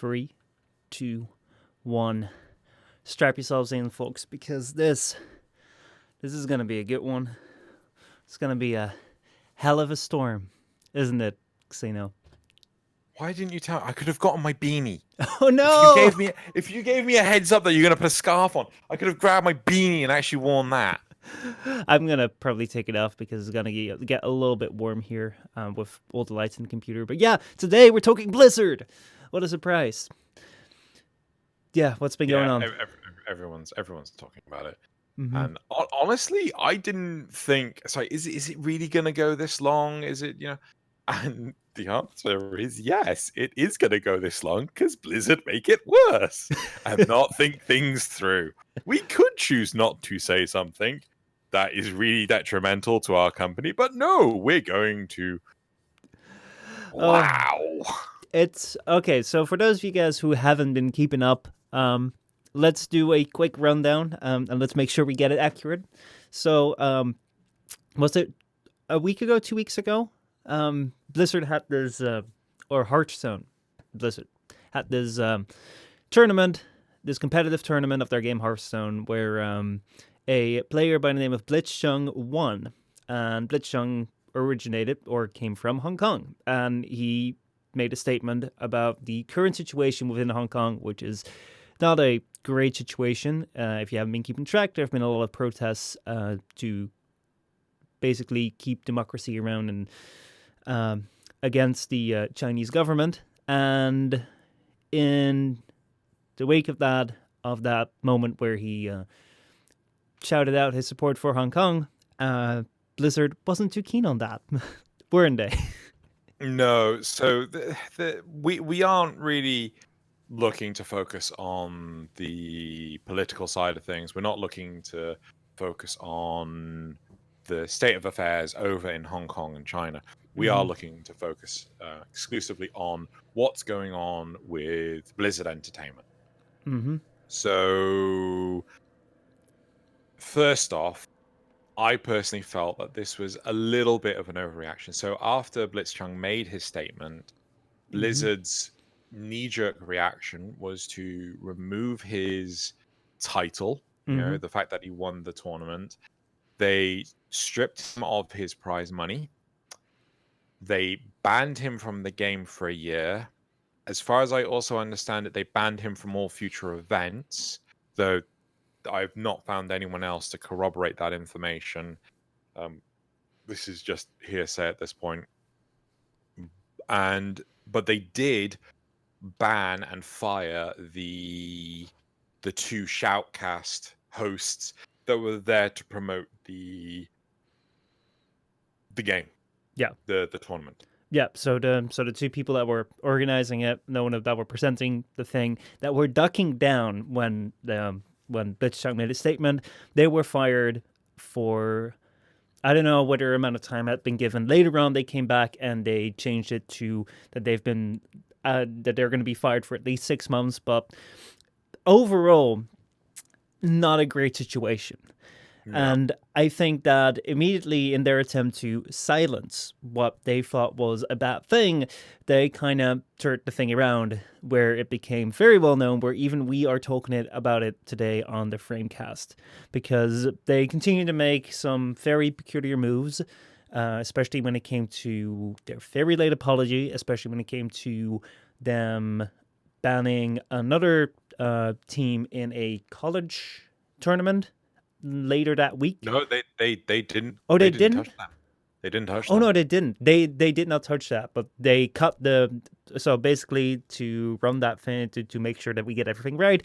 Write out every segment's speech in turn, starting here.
3, 2, 1. Strap yourselves in, folks, because this is going to be a good one. It's going to be a hell of a storm, isn't it, Xeno? Why didn't you tell? I could have gotten my beanie. Oh no! If you gave me a heads up that you're gonna put a scarf on, I could have grabbed my beanie and actually worn that. I'm gonna probably take it off because it's gonna get a little bit warm here with all the lights in the computer. But yeah, today we're talking Blizzard. What a surprise! Yeah, what's been going on? Everyone's talking about it. Mm-hmm. And honestly, I didn't think. Sorry, is it really gonna go this long? Is it And the answer is yes, it is going to go this long because Blizzard make it worse and not think things through. We could choose not to say something that is really detrimental to our company, but no, we're going to. Wow. It's okay. So for those of you guys who haven't been keeping up, let's do a quick rundown and let's make sure we get it accurate. So, was it a week ago, 2 weeks ago? Blizzard had this, or Hearthstone Blizzard had this tournament, this competitive tournament of their game Hearthstone, where a player by the name of Blitzchung won. And Blitzchung originated or came from Hong Kong, and he made a statement about the current situation within Hong Kong, which is not a great situation. If you haven't been keeping track, there have been a lot of protests to basically keep democracy around and against the Chinese government. And in the wake of that moment where he shouted out his support for Hong Kong, Blizzard wasn't too keen on that, weren't they? No, so we aren't really looking to focus on the political side of things. We're not looking to focus on the state of affairs over in Hong Kong and China. We are looking to focus exclusively on what's going on with Blizzard Entertainment. Mm-hmm. So, first off, I personally felt that this was a little bit of an overreaction. So after Blitzchung made his statement, Blizzard's knee-jerk reaction was to remove his title, the fact that he won the tournament. They stripped him of his prize money. They banned him from the game for a year. As far as I also understand it, they banned him from all future events, though I've not found anyone else to corroborate that information. This is just hearsay at this point. But they did ban and fire the two Shoutcast hosts that were there to promote the game. Yeah. The tournament. Yeah, so the two people that were organizing it, that were presenting the thing, that were ducking down when Blitzchung made a statement, they were fired for, I don't know what amount of time had been given. Later on, they came back and they changed it to that they've been that they're going to be fired for at least 6 months. But overall, not a great situation. Yeah. And I think that immediately in their attempt to silence what they thought was a bad thing, they kind of turned the thing around where it became very well known, where even we are talking about it today on the FrameCast, because they continue to make some very peculiar moves, especially when it came to their very late apology, especially when it came to them banning another team in a college tournament later that week. No, they didn't. Oh, they didn't touch that. They didn't touch that. Oh that. no, they didn't. They did not touch that, but they cut so basically to run that thing to make sure that we get everything right.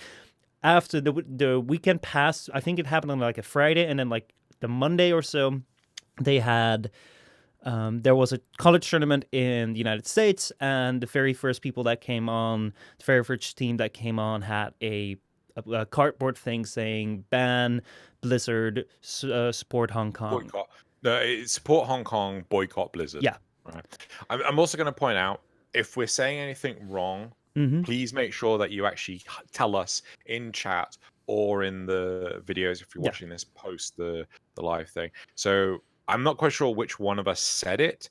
After the weekend passed, I think it happened on like a Friday, and then like the Monday or so, they had there was a college tournament in the United States, and the very first team that came on had a cardboard thing saying ban Blizzard, support Hong Kong. Boycott. No, support Hong Kong, boycott Blizzard. Yeah. Right. I'm also going to point out, if we're saying anything wrong, please make sure that you actually tell us in chat or in the videos if you're watching this post the live thing. So I'm not quite sure which one of us said it,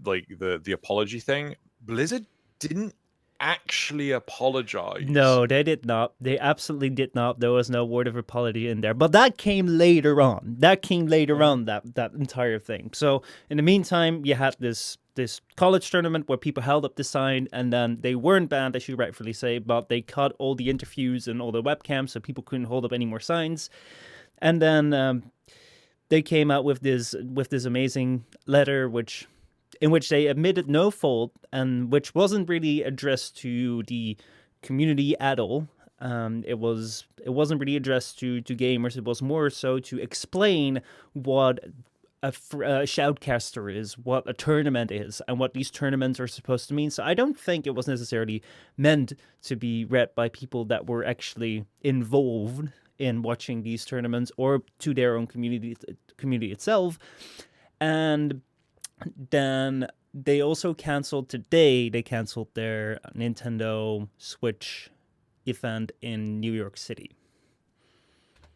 like the apology thing. Blizzard didn't actually apologize. No, they did not. They absolutely did not. There was no word of apology in there. But that came later on. That entire thing. So in the meantime, you had this college tournament where people held up the sign, and then they weren't banned, as you rightfully say, but they cut all the interviews and all the webcams, so people couldn't hold up any more signs. And then they came out with this amazing letter, in which they admitted no fault, and which wasn't really addressed to the community at all. It wasn't really addressed to gamers. It was more so to explain what a shoutcaster is, what a tournament is, and what these tournaments are supposed to mean. So I don't think it was necessarily meant to be read by people that were actually involved in watching these tournaments or to their own community itself. And then they also canceled today. They canceled their Nintendo Switch event in New York City.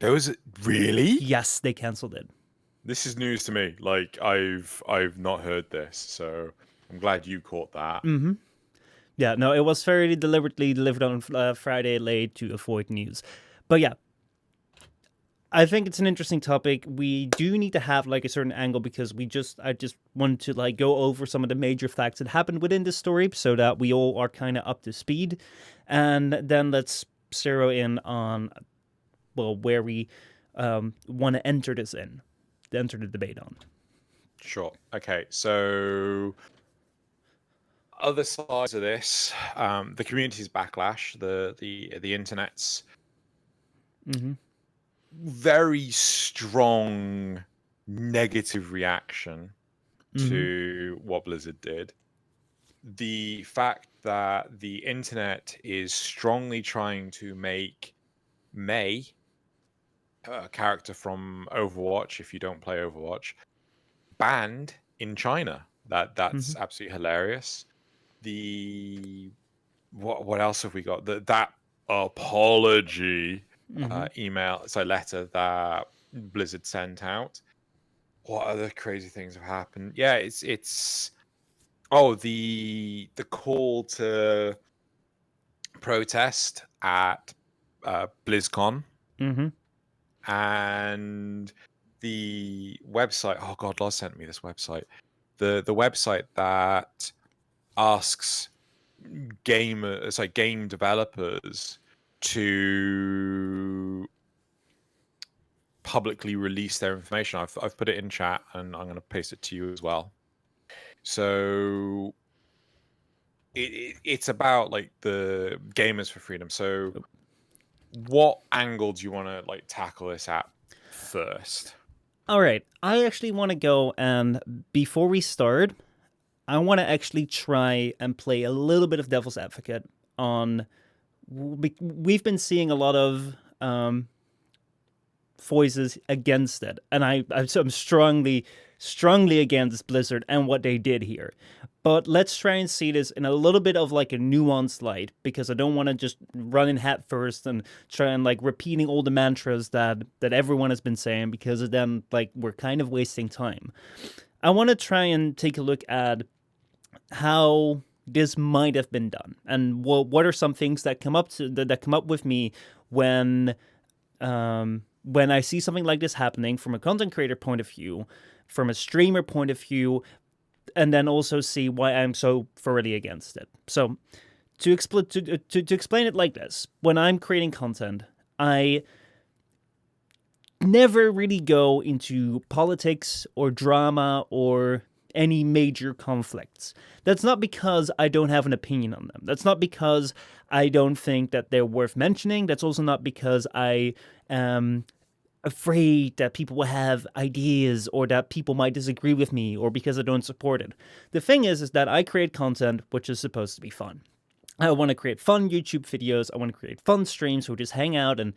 Those really? Yes, they canceled it. This is news to me. Like I've not heard this, so I'm glad you caught that. Mm-hmm. Yeah, no, it was very deliberately delivered on Friday late to avoid news. But yeah, I think it's an interesting topic. We do need to have like a certain angle because I just want to like go over some of the major facts that happened within this story so that we all are kind of up to speed. And then let's zero in on, well, where we want to enter the debate on. Sure. Okay. So other sides of this, the community's backlash, the internet's very strong negative reaction to what Blizzard did. The fact that the internet is strongly trying to make Mei, a character from Overwatch, if you don't play Overwatch, banned in China. That's absolutely hilarious. What else have we got? That apology letter that Blizzard sent out. What other crazy things have happened? Yeah, it's the call to protest at BlizzCon. And the website, oh god, Loz sent me this website. The website that asks game developers to publicly release their information. I've put it in chat and I'm going to paste it to you as well. So it's about like the Gamers for Freedom. So what angle do you want to like tackle this at first? All right. I actually want to go, and before we start, I want to actually try and play a little bit of devil's advocate on. We've been seeing a lot of voices against it, and I'm strongly against Blizzard and what they did here. But let's try and see this in a little bit of like a nuanced light, because I don't want to just run in head first and try and like repeating all the mantras that everyone has been saying, because then like we're kind of wasting time. I want to try and take a look at how this might have been done, and what are some things that come up with me when I see something like this happening from a content creator point of view, from a streamer point of view, and then also see why I'm so thoroughly against it. So to explain it like this, when I'm creating content, I never really go into politics or drama or any major conflicts. That's not because I don't have an opinion on them. That's not because I don't think that they're worth mentioning. That's also not because I am afraid that people will have ideas or that people might disagree with me, or because I don't support it. The thing is that I create content which is supposed to be fun. I want to create fun YouTube videos. I want to create fun streams where we just hang out and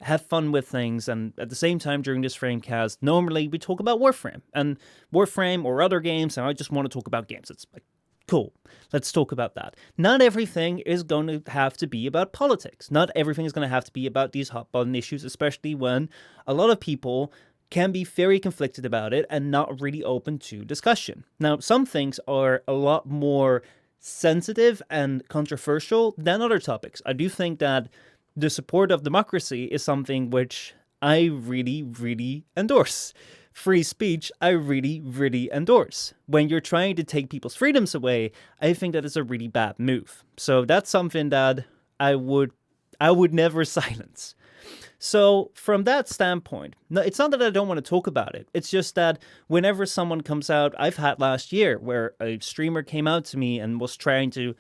have fun with things. And at the same time, during this FrameCast, normally we talk about Warframe or other games, and I just want to talk about games. It's like, cool, let's talk about that. Not everything is going to have to be about politics. Not everything is going to have to be about these hot button issues, especially when a lot of people can be very conflicted about it and not really open to discussion. Now, some things are a lot more sensitive and controversial than other topics. I do think that the support of democracy is something which I really, really endorse. Free speech, I really, really endorse. When you're trying to take people's freedoms away, I think that is a really bad move. So that's something that I would never silence. So from that standpoint, no, it's not that I don't want to talk about it. It's just that whenever someone comes out, I've had last year where a streamer came out to me and was trying to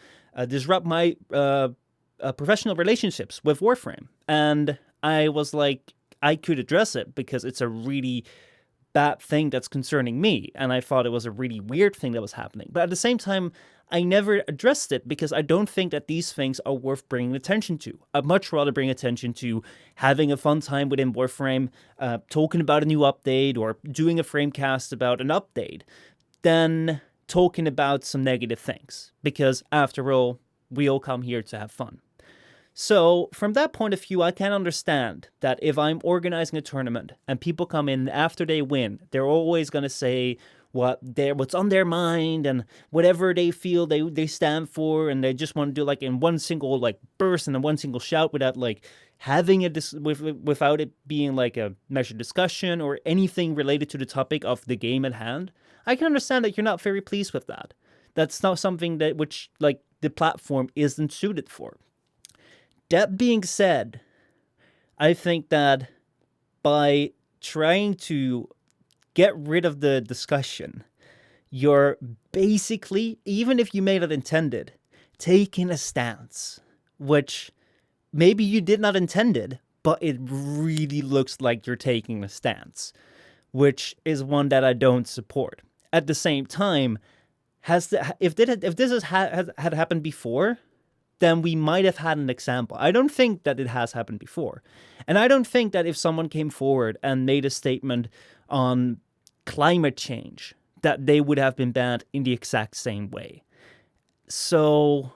disrupt my professional relationships with Warframe, and I was like, I could address it because it's a really bad thing that's concerning me, and I thought it was a really weird thing that was happening. But at the same time, I never addressed it because I don't think that these things are worth bringing attention to. I'd much rather bring attention to having a fun time within Warframe, talking about a new update, or doing a FrameCast about an update, than talking about some negative things. Because after all, we all come here to have fun. So, from that point of view, I can understand that if I'm organizing a tournament and people come in after they win, they're always going to say what's on their mind and whatever they feel they stand for, and they just want to do like in one single like burst and in one single shout without like having without it being like a measured discussion or anything related to the topic of the game at hand. I can understand that you're not very pleased with that. That's not something that which like the platform isn't suited for. That being said, I think that by trying to get rid of the discussion, you're basically, even if you made it intended, taking a stance, which maybe you did not intended, but it really looks like you're taking a stance, which is one that I don't support. At the same time, if this had happened before, then we might have had an example. I don't think that it has happened before. And I don't think that if someone came forward and made a statement on climate change, that they would have been banned in the exact same way. So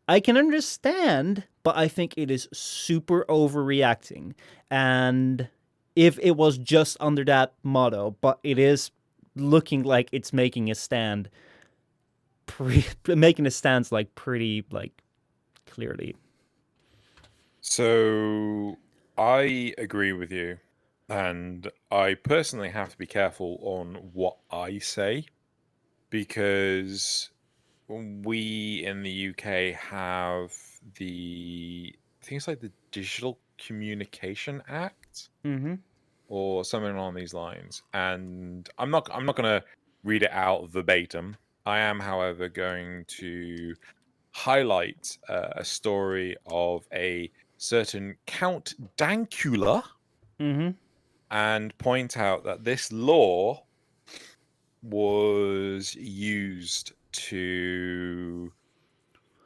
I can understand, but I think it is super overreacting. And if it was just under that motto, but it is looking like it's making a stand, making a stance like pretty like clearly. So I agree with you, and I personally have to be careful on what I say, because we in the UK have I think it's like the Digital Communication Act or something along these lines. And I'm not going to read it out verbatim. I am, however, going to highlight a story of a certain Count Dankula and point out that this law was used to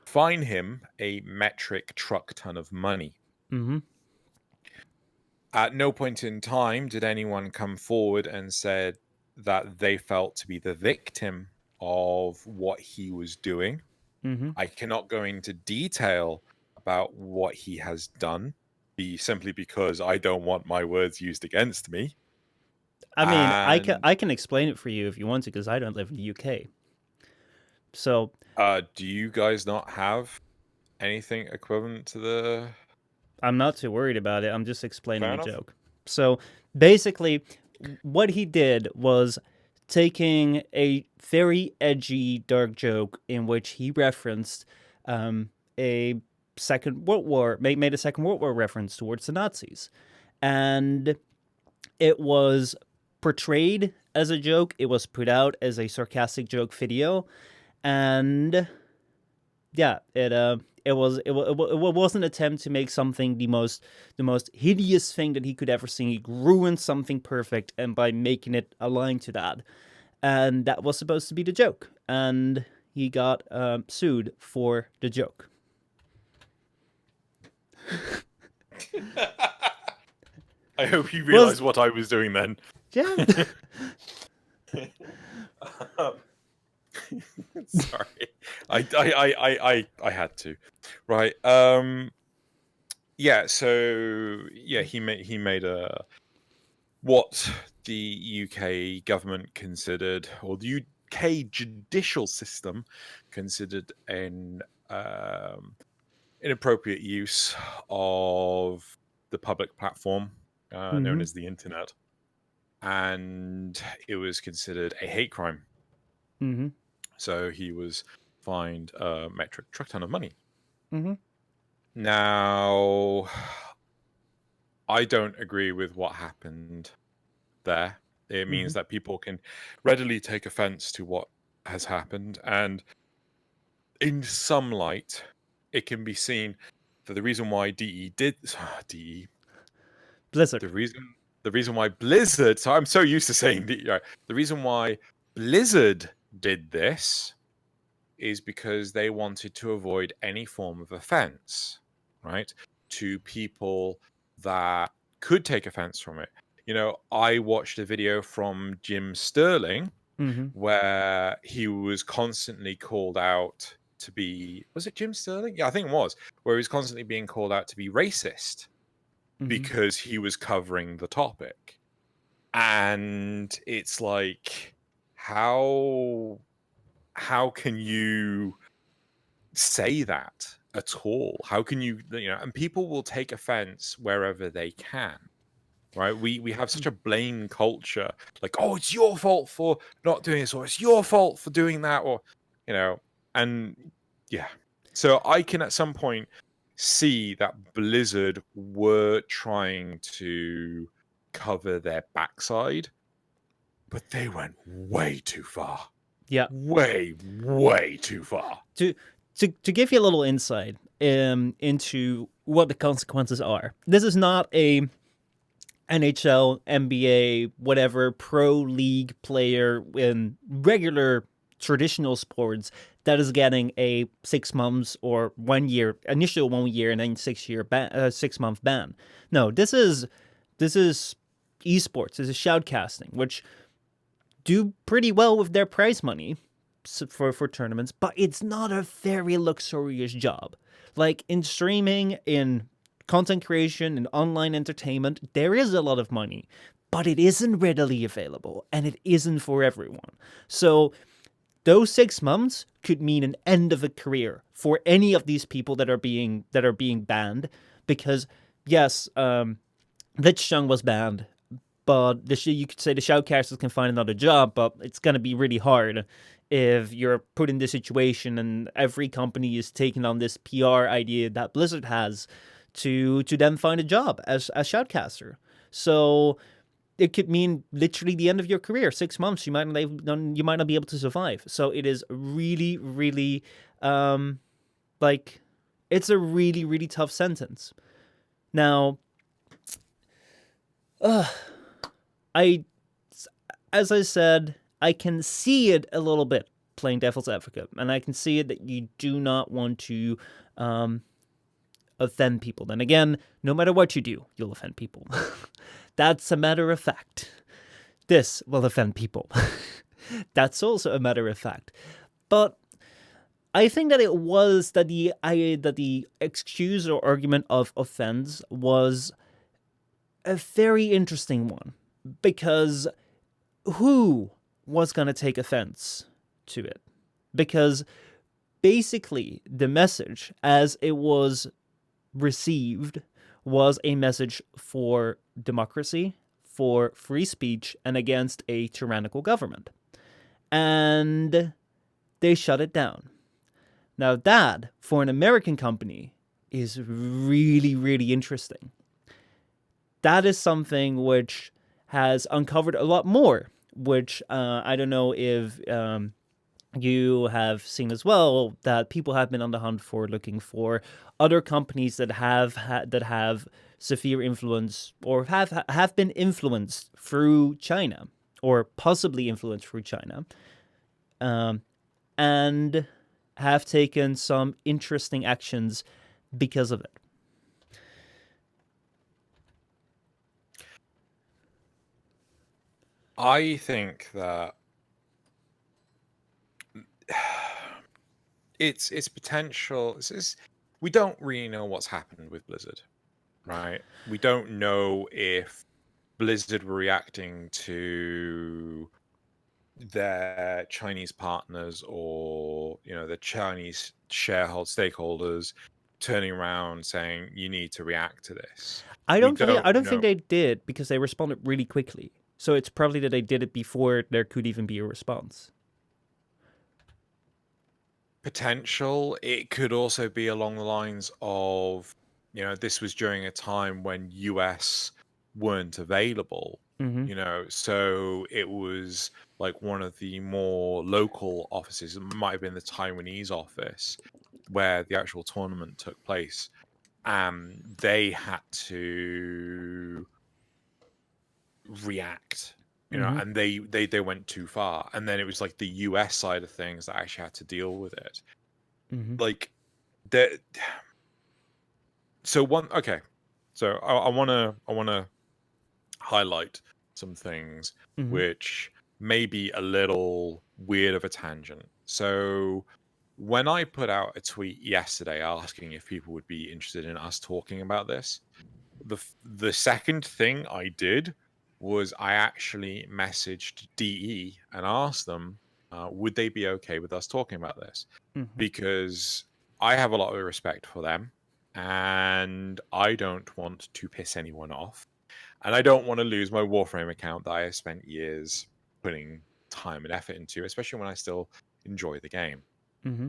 fine him a metric truck ton of money. At no point in time did anyone come forward and said that they felt to be the victim of what he was doing. I cannot go into detail about what he has done, simply because I don't want my words used against me. I mean, I can explain it for you if you want to, because I don't live in the UK. So, do you guys not have anything equivalent to the? I'm not too worried about it. I'm just explaining Fair a enough. joke. So, basically, what he did was taking a very edgy, dark joke in which he referenced a Second World War, made a Second World War reference towards the Nazis, and it was portrayed as a joke. It was put out as a sarcastic joke video, and yeah, it was an attempt to make something the most hideous thing that he could ever see. He ruined something perfect, and by making it align to that, and that was supposed to be the joke, and he got sued for the joke. I hope you realize what I was doing then. Yeah. Sorry, I had to. Right. Yeah. So yeah, he made a what the UK government considered, or the UK judicial system considered an inappropriate use of the public platform known as the internet, and it was considered a hate crime. So he was fined a metric truck ton of money. Now, I don't agree with what happened there. It means that people can readily take offense to what has happened, and in some light, it can be seen that the reason why Blizzard. The reason why Blizzard. So I'm so used to saying the reason why Blizzard did this is because they wanted to avoid any form of offense, right, to people that could take offense from it. I watched a video from Jim Sterling where he was constantly called out to be, was it Jim Sterling? Yeah, I think it was, where he was constantly being called out to be racist because he was covering the topic. And it's like, how can you say that at all? How can you and people will take offense wherever they can, right? We have such a blame culture, like, oh, it's your fault for not doing this, or it's your fault for doing that, or and yeah. So I can at some point see that Blizzard were trying to cover their backside, but they went way too far. Yeah, way too far. To give you a little insight into what the consequences are. This is not a NHL, NBA, whatever pro league player in regular traditional sports that is getting a 6 months or 1 year, initial 1 year and then 6 month ban. No, this is esports. This is shoutcasting, which do pretty well with their prize money for tournaments, but it's not a very luxurious job. Like in streaming, in content creation, in online entertainment, there is a lot of money, but it isn't readily available and it isn't for everyone. So those 6 months could mean an end of a career for any of these people that are being banned, because yes, Blitzchung was banned, but you could say the shoutcasters can find another job, but it's going to be really hard if you're put in this situation and every company is taking on this PR idea that Blizzard has to then find a job as a shoutcaster. So it could mean literally the end of your career. 6 months, you might not be able to survive. So it is really, really, it's a really, really tough sentence. Now, as I said, I can see it a little bit, playing devil's advocate, and I can see it that you do not want to offend people. Then again, no matter what you do, you'll offend people. That's a matter of fact. This will offend people. That's also a matter of fact. But I think that it was that the excuse or argument of offense was a very interesting one, because who was going to take offense to it? Because basically the message as it was received was a message for democracy, for free speech, and against a tyrannical government. And they shut it down. Now that, for an American company, is really, really interesting. That is something which has uncovered a lot more, which I don't know if you have seen as well, that people have been on the hunt for, looking for other companies that have severe influence or have been influenced through China, or possibly influenced through China, and have taken some interesting actions because of it. I think that it's potential. We don't really know what's happened with Blizzard, right? We don't know if Blizzard were reacting to their Chinese partners or the Chinese stakeholders turning around saying you need to react to this. I We don't think don't know. they did, because they responded really quickly. So it's probably that they did it before there could even be a response. Potential. It could also be along the lines of, this was during a time when US weren't available, so it was like one of the more local offices. It might have been the Taiwanese office where the actual tournament took place. They had to react, and they went too far. And then it was like the US side of things that actually had to deal with it. Like that. So I want to highlight some things which may be a little weird of a tangent. So when I put out a tweet yesterday asking if people would be interested in us talking about this, the second thing I did was I actually messaged DE and asked them, would they be okay with us talking about this? Because I have a lot of respect for them, and I don't want to piss anyone off, and I don't want to lose my Warframe account that I have spent years putting time and effort into, especially when I still enjoy the game.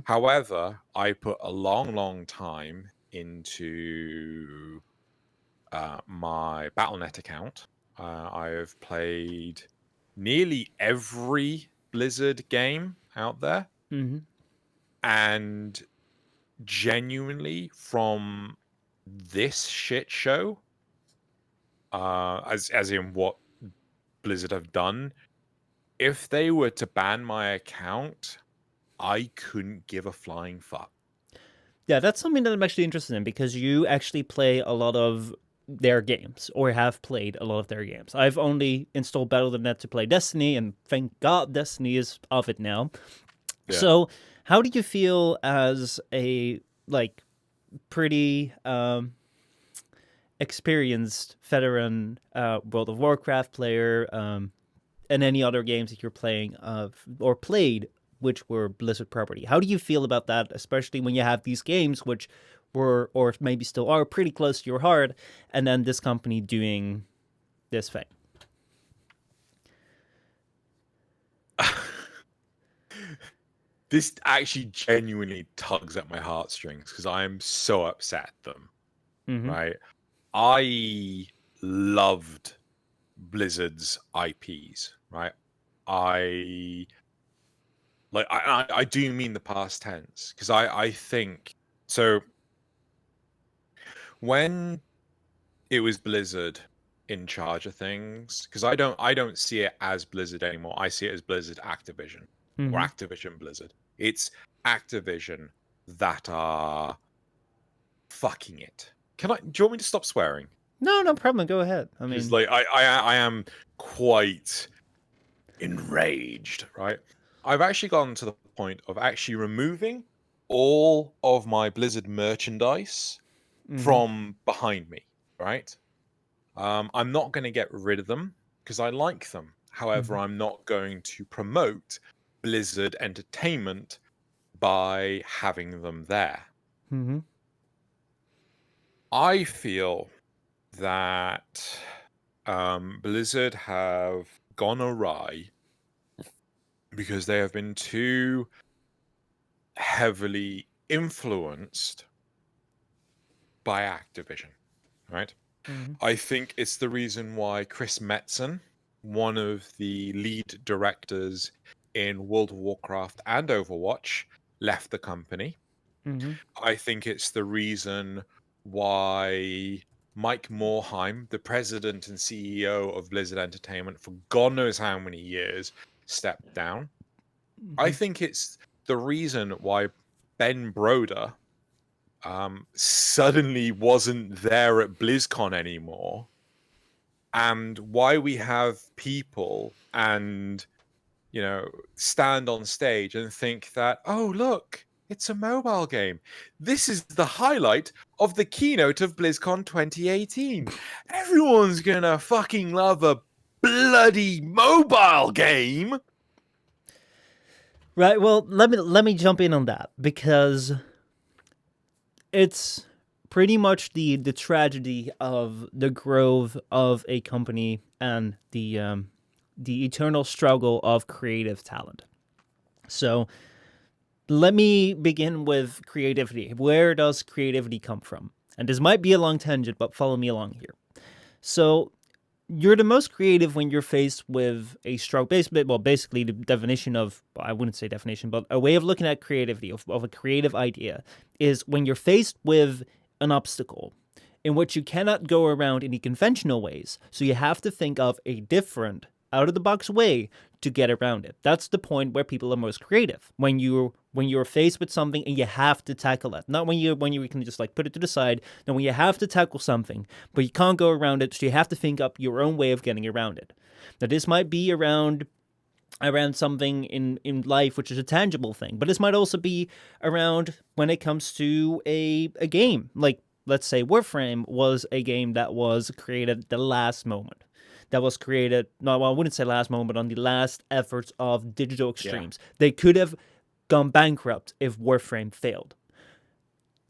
However, I put a long time into my Battle.net account. I have played nearly every Blizzard game out there, and genuinely, from this shit show, as in what Blizzard have done, if they were to ban my account, I couldn't give a flying fuck. Yeah, that's something that I'm actually interested in, because you actually play a lot of their games, or have played a lot of their games. I've only installed Battle.net to play Destiny, and thank God Destiny is off it now. Yeah. So how do you feel as a pretty experienced veteran World of Warcraft player, and any other games that you're playing or played which were Blizzard property? How do you feel about that, especially when you have these games which were, or maybe still are, pretty close to your heart, and then this company doing this thing? This actually genuinely tugs at my heartstrings because I am so upset at them. Right? I loved Blizzard's IPs, right? I do mean the past tense, because I think so. When it was Blizzard in charge of things, because I don't see it as Blizzard anymore. I see it as Blizzard Activision, or Activision Blizzard. It's Activision that are fucking it. Do you want me to stop swearing? No problem. Go ahead. I mean, I am quite enraged, right? I've actually gotten to the point of actually removing all of my Blizzard merchandise from behind me, right? I'm not going to get rid of them because I like them. However, I'm not going to promote Blizzard Entertainment by having them there. I feel that Blizzard have gone awry because they have been too heavily influenced by Activision, right? I think it's the reason why Chris Metzen, one of the lead directors in World of Warcraft and Overwatch, left the company. I think it's the reason why Mike Morhaime, the president and CEO of Blizzard Entertainment for God knows how many years, stepped down. I think it's the reason why Ben Broder suddenly wasn't there at BlizzCon anymore, and why we have people and stand on stage and think that, oh look, it's a mobile game. This is the highlight of the keynote of BlizzCon 2018. Everyone's gonna fucking love a bloody mobile game. Right. Well, let me jump in on that because it's pretty much the tragedy of the growth of a company and the eternal struggle of creative talent. So let me begin with creativity. Where does creativity come from? And this might be a long tangent, but follow me along here. So you're the most creative when you're faced with a struggle. Basically, the definition of, I wouldn't say definition, but a way of looking at creativity, of a creative idea, is when you're faced with an obstacle in which you cannot go around any conventional ways. So you have to think of a different, out of the box way to get around it. That's the point where people are most creative. When you're faced with something and you have to tackle it. Not when you can just like put it to the side. No, when you have to tackle something, but you can't go around it, so you have to think up your own way of getting around it. Now this might be around something in life which is a tangible thing, but this might also be around when it comes to a game. Like, let's say Warframe was a game that was created at the last moment. That was created, no, well, I wouldn't say last moment, but on the last efforts of Digital Extremes. Yeah. They could have gone bankrupt if Warframe failed.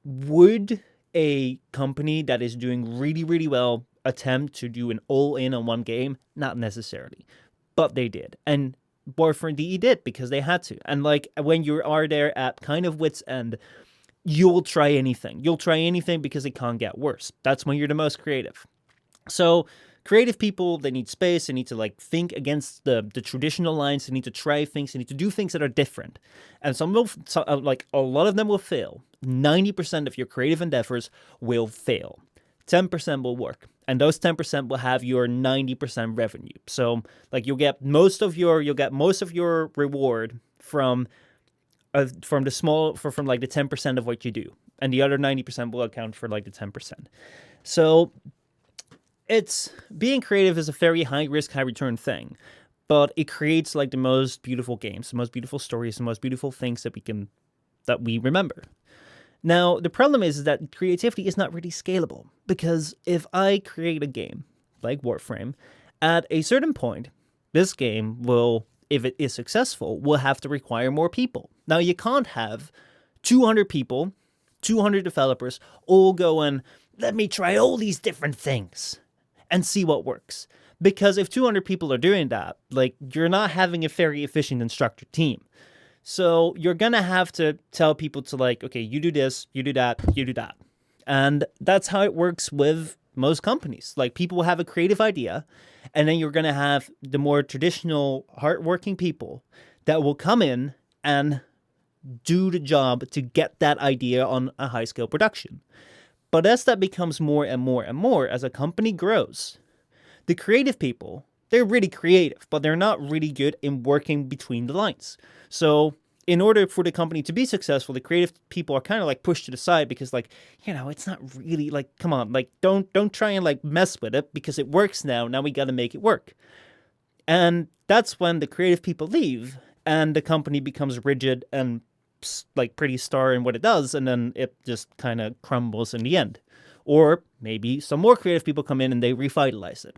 Would a company that is doing really, really well attempt to do an all-in on one game? Not necessarily, but they did. And Warframe DE did because they had to. And like when you are there at kind of wit's end, you'll try anything. You'll try anything because it can't get worse. That's when you're the most creative. So creative people, they need space. They need to like think against the traditional lines. They need to try things. They need to do things that are different. And like a lot of them will fail. 90% of your creative endeavors will fail. 10% will work. And those 10% will have your 90% revenue. So like you'll get most of your reward from like the 10% of what you do. And the other 90% will account for like the 10%. So it's being creative is a very high risk, high return thing, but it creates like the most beautiful games, the most beautiful stories, the most beautiful things that we remember. Now, the problem is that creativity is not really scalable, because if I create a game like Warframe, at a certain point, this game will, if it is successful, will have to require more people. Now, you can't have 200 people, 200 developers, all going, let me try all these different things and see what works. Because if 200 people are doing that, like, you're not having a very efficient and structured team. So you're going to have to tell people to like, okay, you do this, you do that, you do that. And that's how it works with most companies. Like, people will have a creative idea, and then you're going to have the more traditional, hardworking people that will come in and do the job to get that idea on a high-scale production. But as that becomes more and more and more, as a company grows, the creative people, they're really creative, but they're not really good in working between the lines. So in order for the company to be successful, the creative people are kind of like pushed to the side because, like, you know, it's not really like, come on, like, don't try and like mess with it because it works now. Now we got to make it work. And that's when the creative people leave and the company becomes rigid and like pretty star in what it does. And then it just kind of crumbles in the end. Or maybe some more creative people come in and they revitalize it.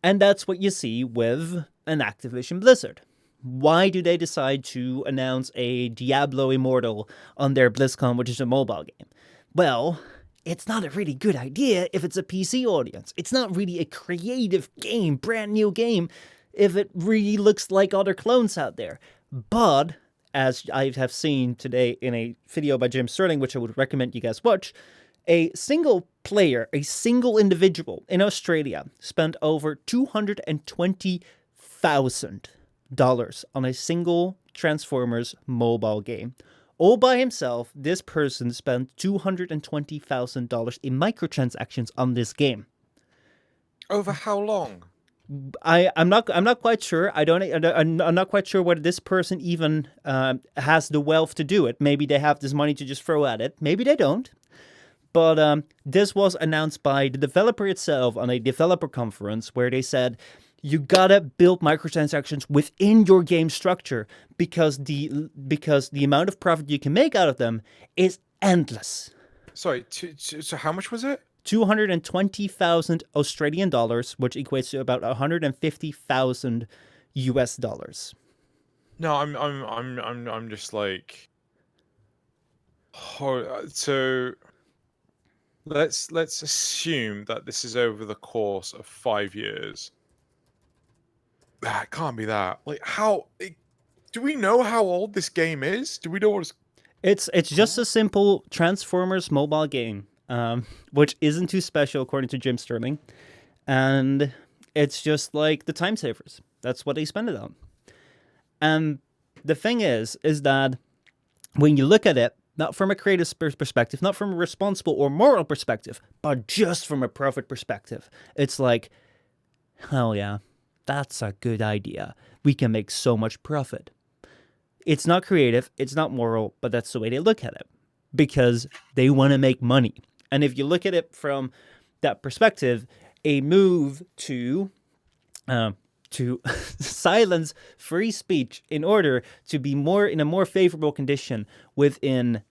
And that's what you see with an Activision Blizzard. Why do they decide to announce a Diablo Immortal on their BlizzCon, which is a mobile game? Well, it's not a really good idea if it's a PC audience. It's not really a creative game, brand new game, if it really looks like other clones out there. But, as I have seen today in a video by Jim Sterling, which I would recommend you guys watch, a single player, a single individual in Australia spent over $220,000 on a single Transformers mobile game. All by himself, this person spent $220,000 in microtransactions on this game. Over how long? I'm not quite sure. I'm not quite sure whether this person even has the wealth to do it. Maybe they have this money to just throw at it. Maybe they don't. But this was announced by the developer itself on a developer conference where they said, you gotta build microtransactions within your game structure because the amount of profit you can make out of them is endless. Sorry, so how much was it? 220,000 Australian dollars, which equates to about 150,000 US dollars. No, I'm just like, so let's assume that this is over the course of 5 years. That can't be that. Like, do we know how old this game is? Do we know what It's just a simple Transformers mobile game, which isn't too special according to Jim Sterling, and it's just like the time savers. That's what they spend it on. And the thing is that when you look at it, not from a creative perspective, not from a responsible or moral perspective, but just from a profit perspective, it's like, hell yeah, that's a good idea. We can make so much profit. It's not creative, it's not moral, but that's the way they look at it because they want to make money. And if you look at it from that perspective, a move to silence free speech in order to be more in a more favorable condition within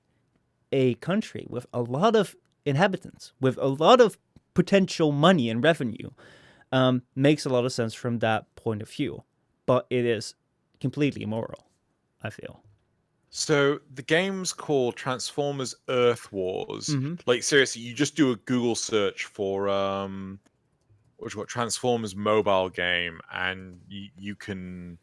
a country with a lot of inhabitants, with a lot of potential money and revenue, makes a lot of sense from that point of view. But it is completely immoral, I feel. So the game's called Transformers Earth Wars. Mm-hmm. Like, seriously, you just do a Google search for what you got, Transformers mobile game, and you can.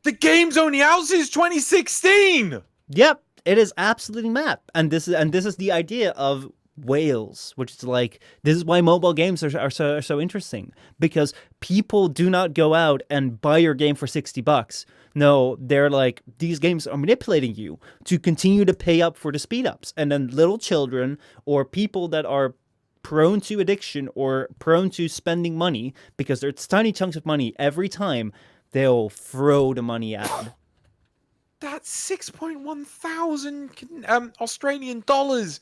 The game's only out since 2016. Yep, it is absolutely mad. And this is the idea of whales, which is like, this is why mobile games are so interesting, because people do not go out and buy your game for $60. No, they're like, these games are manipulating you to continue to pay up for the speed ups, and then little children or people that are prone to addiction or prone to spending money, because there's tiny chunks of money every time, they'll throw the money at it. That's 6.1 thousand Australian dollars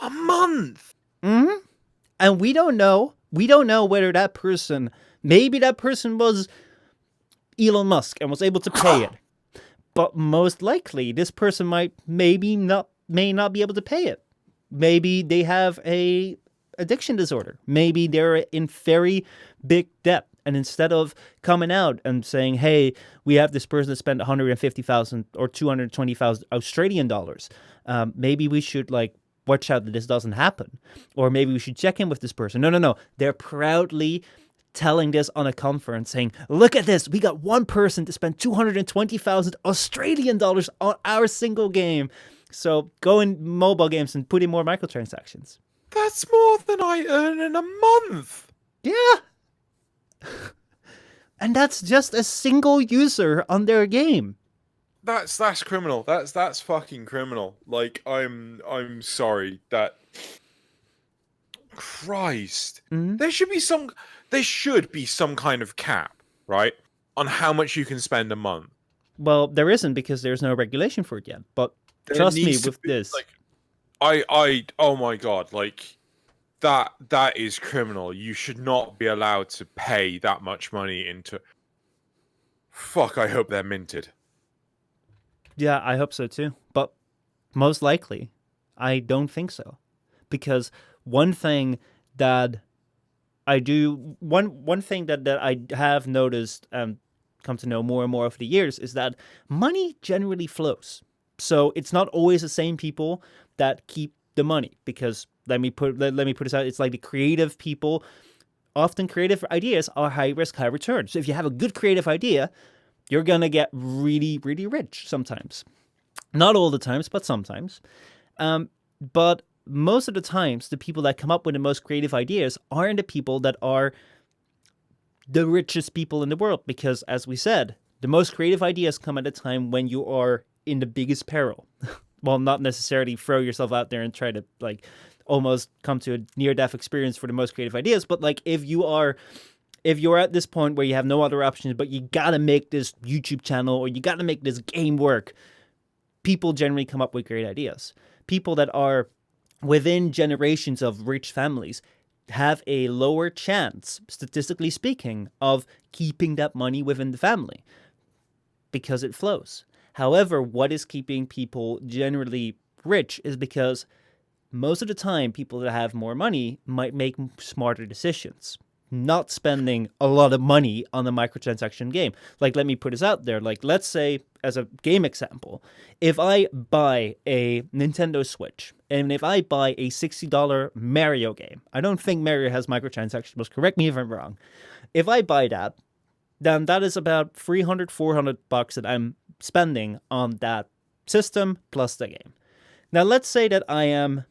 a month. Mm-hmm. And we don't know whether that person, maybe that person was Elon Musk and was able to pay it. But most likely this person may not be able to pay it. Maybe they have a addiction disorder. Maybe they're in very big debt. And instead of coming out and saying, hey, we have this person that spent 150,000 or 220,000 Australian dollars, maybe we should watch out that this doesn't happen. Or maybe we should check in with this person. No. They're proudly telling this on a conference, saying, look at this. We got one person to spend 220,000 Australian dollars on our single game. So go in mobile games and put in more microtransactions. That's more than I earn in a month. Yeah. And that's just a single user on their game. That's criminal. That's fucking criminal. Like, I'm sorry that. Christ, there should be some kind of cap, right, on how much you can spend a month. Well, there isn't, because there's no regulation for it yet. But trust me with this. Oh my god, like that is criminal. You should not be allowed to pay that much money into. Fuck, I hope they're minted. Yeah, I hope so too. But most likely, I don't think so. Because one thing that I do, one thing that I have noticed and come to know more and more over the years is that money generally flows. So it's not always the same people that keep the money, because let me put this out. It's like the creative people. Often creative ideas are high risk, high return. So if you have a good creative idea, you're gonna get really, really rich sometimes. Not all the times, but sometimes. But most of the times, the people that come up with the most creative ideas aren't the people that are the richest people in the world, because, as we said, the most creative ideas come at a time when you are in the biggest peril. Well, not necessarily throw yourself out there and try to almost come to a near-death experience for the most creative ideas, but if you're at this point where you have no other options, but you gotta make this YouTube channel or you gotta make this game work, people generally come up with great ideas. People that are within generations of rich families have a lower chance, statistically speaking, of keeping that money within the family because it flows. However, what is keeping people generally rich is because most of the time, people that have more money might make smarter decisions. not spending a lot of money on a microtransaction game. Like, let me put this out there. Like, let's say, as a game example, if I buy a Nintendo Switch and if I buy a $60 Mario game, I don't think Mario has microtransactions, but correct me if I'm wrong. If I buy that, then that is about $300-$400 that I'm spending on that system plus the game. Now, let's say that I am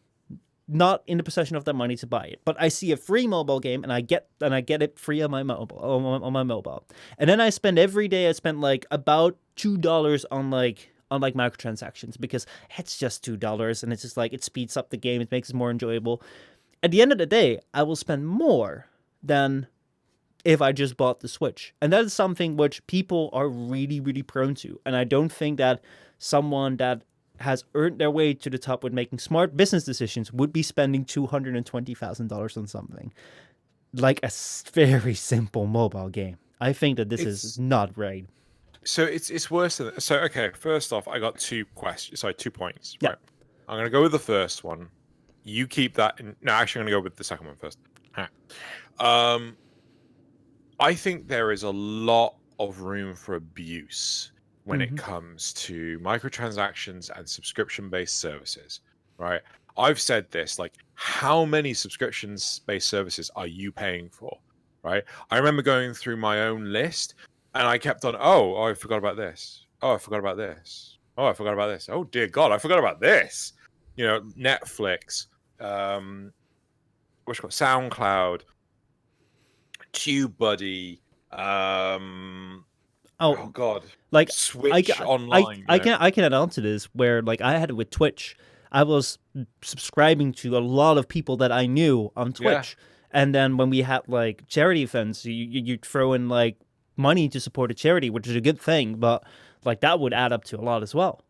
not in the possession of that money to buy it, but I see a free mobile game and I get it free on my mobile. And then I spend every day. I spend like about $2 on microtransactions because it's just $2 and it's just like it speeds up the game. It makes it more enjoyable. At the end of the day, I will spend more than if I just bought the Switch. And that is something which people are really, really prone to. And I don't think that someone that has earned their way to the top with making smart business decisions would be spending $220,000 on something like a very simple mobile game. I think that this is not right. So it's worse than that. So, okay, first off, I got 2 points. Yeah. Right. I'm going to go with the first one. You keep that. No, actually, I'm going to go with the second one first. I think there is a lot of room for abuse when it comes to microtransactions and subscription-based services, right? I've said this, like, how many subscription-based services are you paying for, right? I remember going through my own list, and I kept on, oh, I forgot about this. Oh, I forgot about this. Oh, I forgot about this. Oh, dear God, I forgot about this. You know, Netflix, what's it called? SoundCloud, TubeBuddy, oh God, like Switch Online. I can add on to this where like I had it with Twitch. I was subscribing to a lot of people that I knew on Twitch, and then when we had like charity events, you throw in like money to support a charity, which is a good thing, but like that would add up to a lot as well.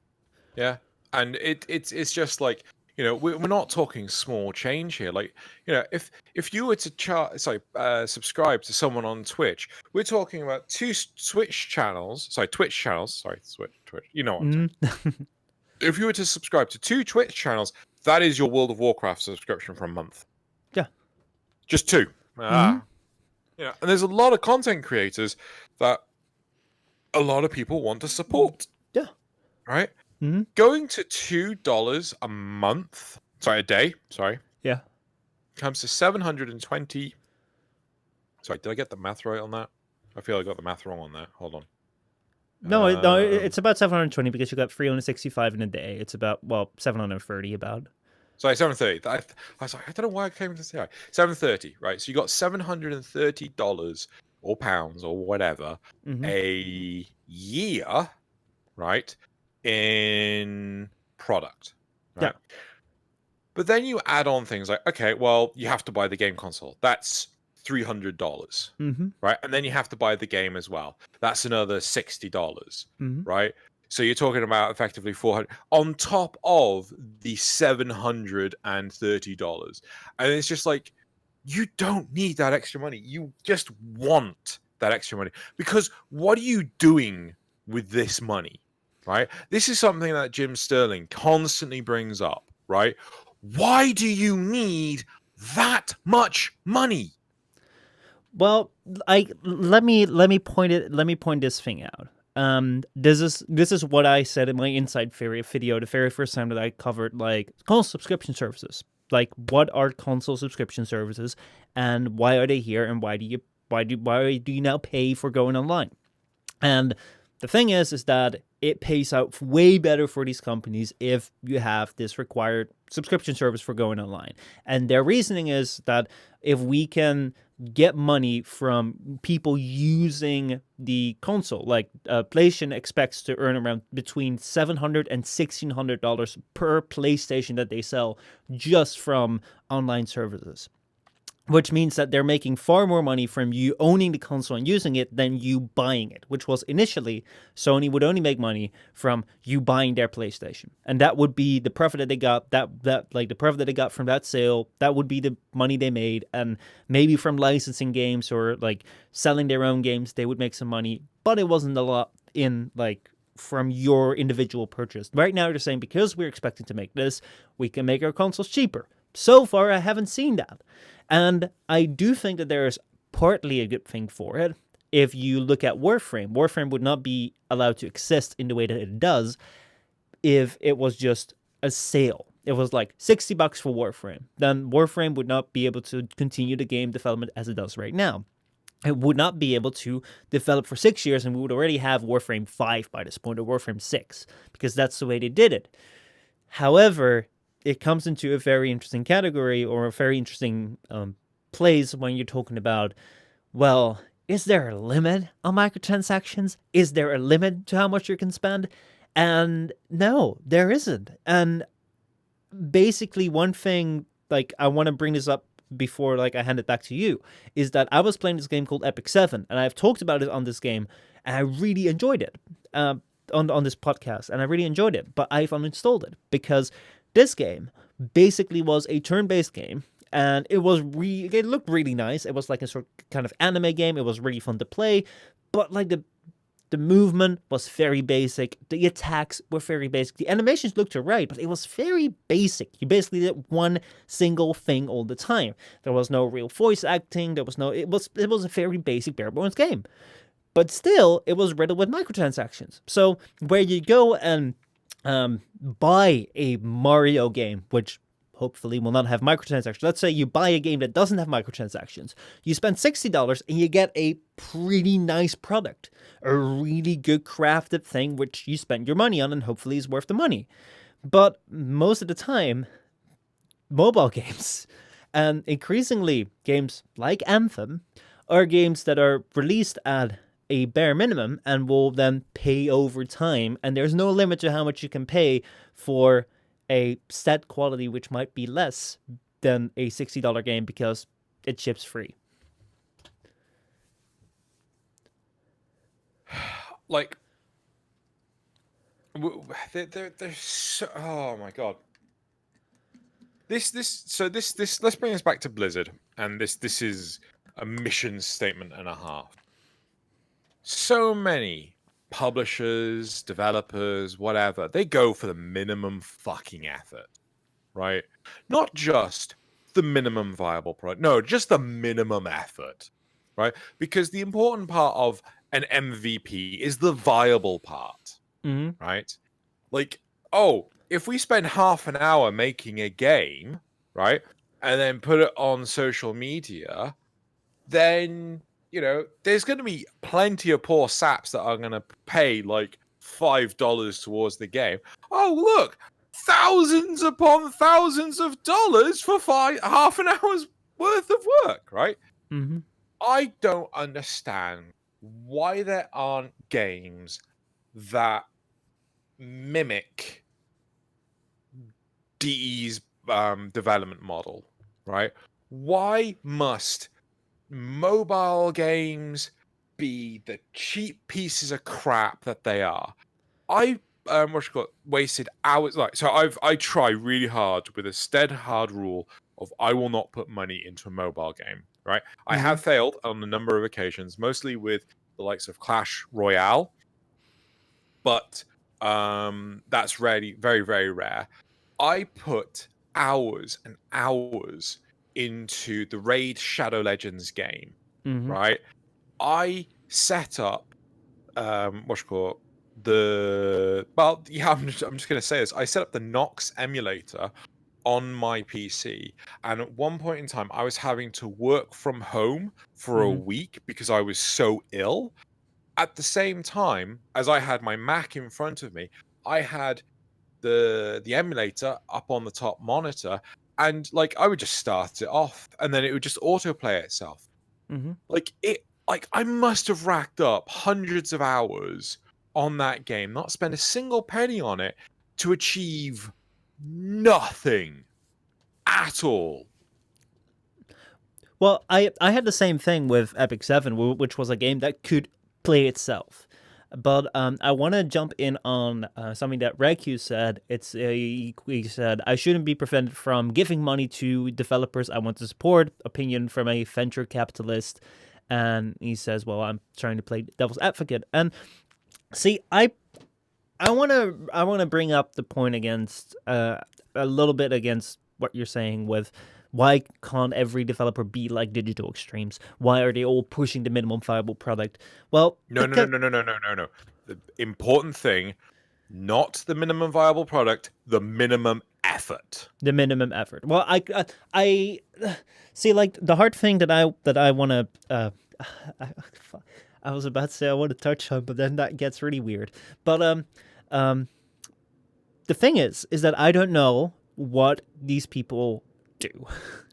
Yeah, and it's just like, you know, we're not talking small change here. Like, you know, if you were to subscribe to someone on Twitch, we're talking about 2 Twitch channels. Twitch. You know what I'm saying. If you were to subscribe to 2 Twitch channels, that is your World of Warcraft subscription for a month. Yeah. Just 2. Yeah, and there's a lot of content creators that a lot of people want to support. Yeah. Right? Going to $2 a month, a day, yeah, comes to 720. Sorry, did I get the math right on that? I feel I got the math wrong on that. Hold on. No, it's about 720 because you got 365 in a day. It's about 730 about. Sorry, 730. I was like, I don't know why I came to say 730. Right, so you got $730 or pounds or whatever a year, right? In product, right? Yeah. But then you add on things like, okay, well, you have to buy the game console. That's $300, right? And then you have to buy the game as well. That's another $60, right? So you're talking about effectively $400 on top of the $730, and it's just like, you don't need that extra money. You just want that extra money because what are you doing with this money? Right? This is something that Jim Sterling constantly brings up, right? Why do you need that much money? Well, let me point this thing out. This is what I said in my Inside video the very first time that I covered like console subscription services. Like, what are console subscription services and why are they here and why do you now pay for going online? And the thing is that it pays out way better for these companies if you have this required subscription service for going online. And their reasoning is that if we can get money from people using the console, like PlayStation expects to earn around between $700 and $1,600 per PlayStation that they sell just from online services. Which means that they're making far more money from you owning the console and using it than you buying it, which was initially Sony would only make money from you buying their PlayStation. And that would be the profit that they got, the profit that they got from that sale, that would be the money they made. And maybe from licensing games or like selling their own games, they would make some money, but it wasn't a lot in like from your individual purchase. Right now they're saying because we're expecting to make this, we can make our consoles cheaper. So far, I haven't seen that. And I do think that there's partly a good thing for it. If you look at Warframe would not be allowed to exist in the way that it does if it was just a sale. It was like $60 for Warframe. Then Warframe would not be able to continue the game development as it does right now. It would not be able to develop for 6 years, and we would already have Warframe 5 by this point, or Warframe 6, because that's the way they did it. However, it comes into a very interesting category, or a very interesting place when you're talking about, well, is there a limit on microtransactions? Is there a limit to how much you can spend? And no, there isn't. And basically, one thing, like, I want to bring this up before, like, I hand it back to you, is that I was playing this game called Epic 7, and I've talked about it on this game, and I really enjoyed it on this podcast, and I really enjoyed it, but I've uninstalled it because this game basically was a turn-based game, and it looked really nice. It was like a sort of kind of anime game. It was really fun to play, but like the movement was very basic. The attacks were very basic. The animations looked alright, but it was very basic. You basically did one single thing all the time. There was no real voice acting. It was a very basic bare bones game. But still, it was riddled with microtransactions. So where you go and buy a Mario game, which hopefully will not have microtransactions. Let's say you buy a game that doesn't have microtransactions. You spend $60 and you get a pretty nice product, a really good crafted thing which you spend your money on and hopefully is worth the money. But most of the time, mobile games, and increasingly games like Anthem, are games that are released at a bare minimum and will then pay over time, and there's no limit to how much you can pay for a set quality which might be less than a $60 game because it ships free. Like, they're so, oh my god. This let's bring us back to Blizzard, and this is a mission statement and a half. So many publishers, developers, whatever, they go for the minimum fucking effort, right? Not just the minimum viable product, no, just the minimum effort, right? Because the important part of an MVP is the viable part, right? Like, oh, if we spend half an hour making a game, right, and then put it on social media, then, you know, there's going to be plenty of poor saps that are going to pay like $5 towards the game. Oh, look, thousands upon thousands of dollars for half an hour's worth of work, right? Mm-hmm. I don't understand why there aren't games that mimic DE's development model, right? Why must mobile games be the cheap pieces of crap that they are? I wasted hours. Like, so I try really hard with a stead hard rule of I will not put money into a mobile game, right? I have failed on a number of occasions, mostly with the likes of Clash Royale, but that's rarely, very, very rare. I put hours and hours into the Raid Shadow Legends game, right? I set up I'm just going to say this. I set up the Nox emulator on my PC, and at one point in time I was having to work from home for a week because I was so ill. At the same time as I had my Mac in front of me, I had the emulator up on the top monitor, and like I would just start it off and then it would just autoplay itself. Like I must have racked up hundreds of hours on that game, not spend a single penny on it, to achieve nothing at all. Well, I had the same thing with Epic 7, which was a game that could play itself. But I want to jump in on something that Reku said. He said, I shouldn't be prevented from giving money to developers I want to support. Opinion from a venture capitalist. And he says, well, I'm trying to play devil's advocate. And see, I want to bring up the point against a little bit against what you're saying with Why can't every developer be like Digital Extremes? Why are they all pushing the minimum viable product? Well, No. The important thing, not the minimum viable product, the minimum effort. The minimum effort. Well, I see. Like the hard thing that I want to. I, I was about to say I want to touch on, but then that gets really weird. But the thing is that I don't know what these people do.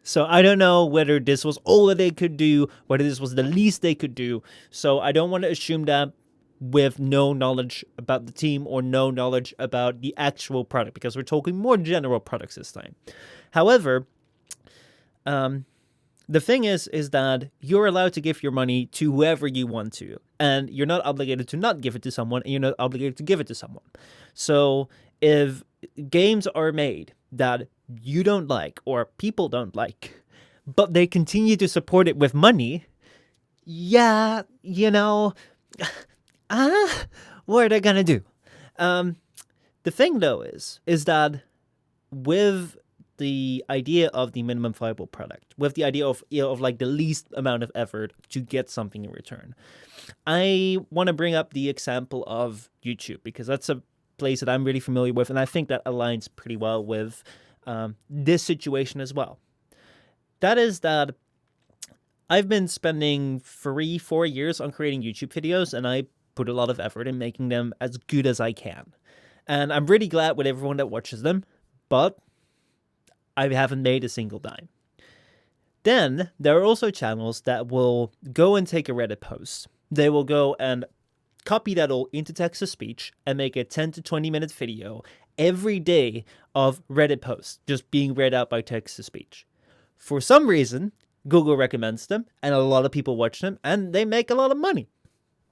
So I don't know whether this was all that they could do, whether this was the least they could do. So I don't want to assume that with no knowledge about the team or no knowledge about the actual product, because we're talking more general products this time. However, the thing is that you're allowed to give your money to whoever you want to, and you're not obligated to not give it to someone, and you're not obligated to give it to someone. So if games are made that you don't like or people don't like, but they continue to support it with money, yeah, what are they gonna do? The thing though is that with the idea of the minimum viable product, with the idea of like the least amount of effort to get something in return, I want to bring up the example of YouTube, because that's a place that I'm really familiar with, and I think that aligns pretty well with this situation as well. That is that I've been spending 3-4 years on creating YouTube videos, and I put a lot of effort in making them as good as I can. And I'm really glad with everyone that watches them, but I haven't made a single dime. Then there are also channels that will go and take a Reddit post. They will go and copy that all into text-to-speech and make a 10 to 20 minute video every day of Reddit posts just being read out by text-to-speech. For some reason, Google recommends them, and a lot of people watch them, and they make a lot of money.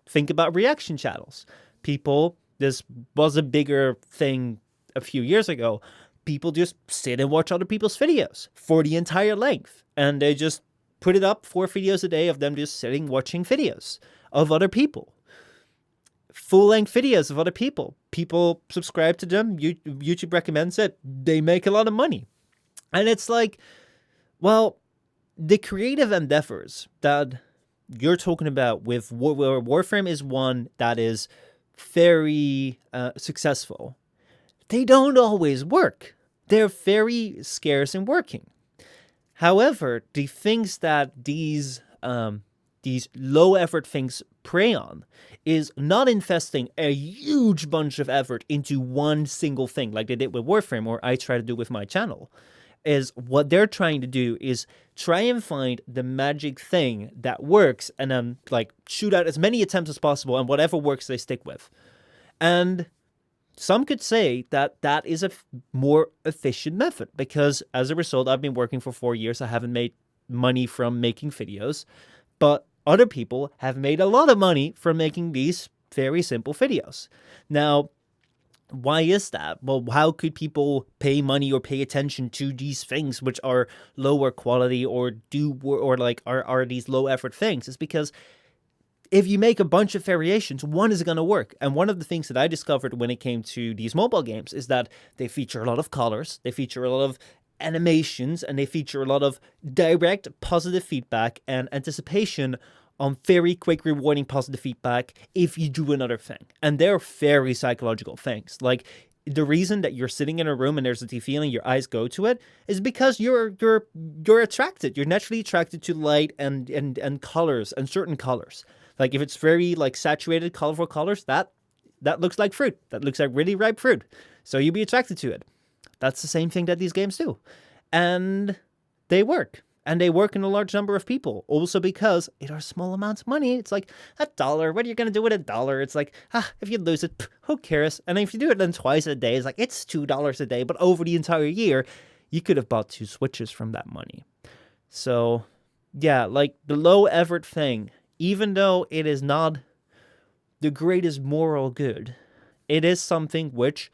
Think about reaction channels. This was a bigger thing a few years ago. People just sit and watch other people's videos for the entire length, and they just put it up 4 videos a day of them just sitting watching videos of other people. Full-length videos of other people. People subscribe to them. YouTube recommends it. They make a lot of money. And it's like, well, the creative endeavors that you're talking about with Warframe is one that is very successful. They don't always work. They're very scarce in working. However, the things that these low effort things prey on is not investing a huge bunch of effort into one single thing like they did with Warframe, or I try to do with my channel. Is what they're trying to do is try and find the magic thing that works, and then like shoot out as many attempts as possible, and whatever works they stick with. And some could say that that is a more efficient method, because as a result, I've been working for 4 years. I haven't made money from making videos, but other people have made a lot of money from making these very simple videos. Now, why is that? Well, how could people pay money or pay attention to these things which are lower quality or are these low effort things? It's because if you make a bunch of variations, one is going to work. And one of the things that I discovered when it came to these mobile games is that they feature a lot of colors, they feature a lot of animations, and they feature a lot of direct positive feedback and anticipation on very quick, rewarding positive feedback if you do another thing. And they're very psychological things. Like, the reason that you're sitting in a room and there's a TV and your eyes go to it is because you're attracted. You're naturally attracted to light and colors and certain colors. Like, if it's very like saturated, colorful colors, that looks like fruit. That looks like really ripe fruit. So you'll be attracted to it. That's the same thing that these games do. And they work. And they work in a large number of people. Also because it are small amounts of money. It's like $1. What are you going to do with $1? It's like, if you lose it, who cares? And if you do it then twice a day, it's like, it's $2 a day. But over the entire year, you could have bought 2 Switches from that money. So, yeah, like the low effort thing, even though it is not the greatest moral good, it is something which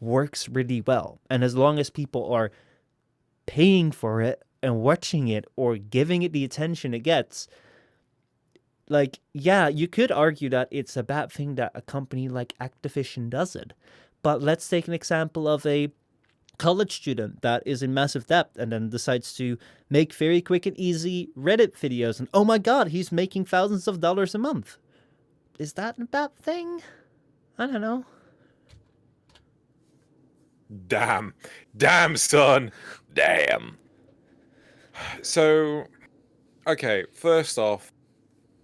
works really well. And as long as people are paying for it and watching it or giving it the attention it gets, like, yeah, you could argue that it's a bad thing that a company like Activision does it. But let's take an example of a college student that is in massive debt and then decides to make very quick and easy Reddit videos, and oh my god, he's making thousands of dollars a month. Is that a bad thing? I don't know. Damn, son, damn. So, okay, first off,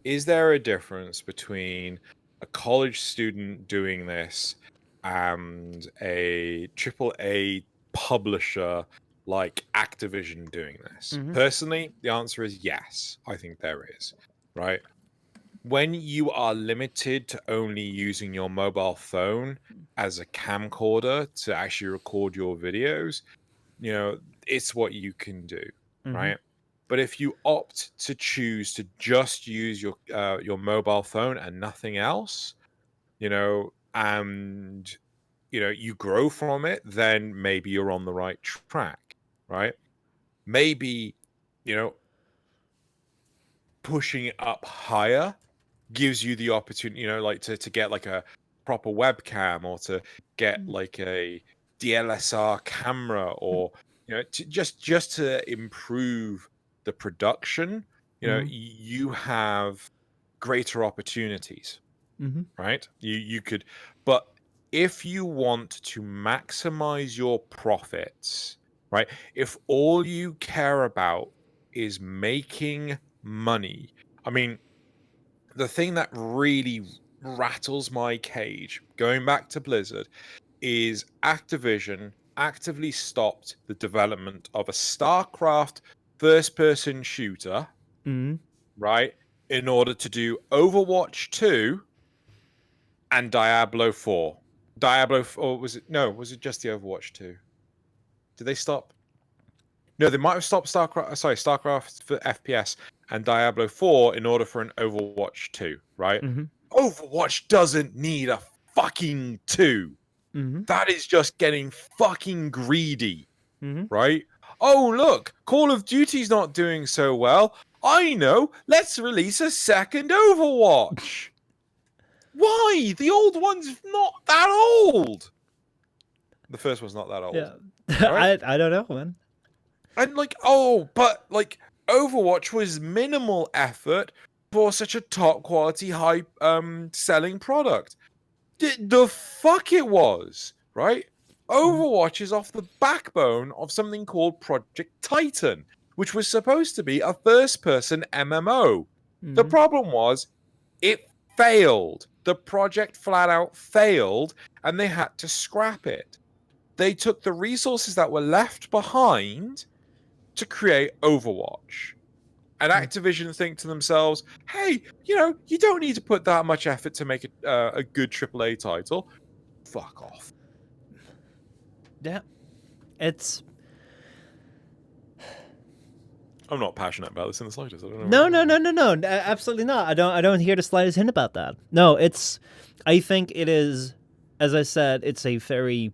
is there a difference between a college student doing this and a AAA publisher like Activision doing this? Personally, the answer is yes. I think there is, right? When you are limited to only using your mobile phone as a camcorder to actually record your videos, it's what you can do, right? But if you opt to choose to just use your mobile phone and nothing else, and you grow from it, then maybe you're on the right track, right? Maybe, pushing it up higher gives you the opportunity, like to get like a proper webcam, or to get like a DLSR camera, or just to improve the production. You have greater opportunities, right? You could, but if you want to maximize your profits, right? If all you care about is making money, I mean, the thing that really rattles my cage, going back to Blizzard, is Activision actively stopped the development of a StarCraft first-person shooter, right, in order to do Overwatch 2 and Diablo 4. Or was it just the Overwatch 2? Did they stop? No, they might have stopped StarCraft for FPS and Diablo 4 in order for an Overwatch 2, right? Overwatch doesn't need a fucking 2. That is just getting fucking greedy, right? Oh, look, Call of Duty's not doing so well. I know, let's release a second Overwatch. Why? The old one's not that old. The first one's not that old. Yeah. Right? I don't know, man. And but Overwatch was minimal effort for such a top quality, high selling product. The fuck it was, right? Overwatch is off the backbone of something called Project Titan, which was supposed to be a first-person MMO. The problem was, it failed. The project flat out failed, and they had to scrap it. They took the resources that were left behind to create Overwatch. And Activision think to themselves, hey, you don't need to put that much effort to make a good AAA title. Fuck off. Yeah. It's... I'm not passionate about this in the slightest. I don't know. No, absolutely not. I don't hear the slightest hint about that. No, I think it is, as I said, it's a very...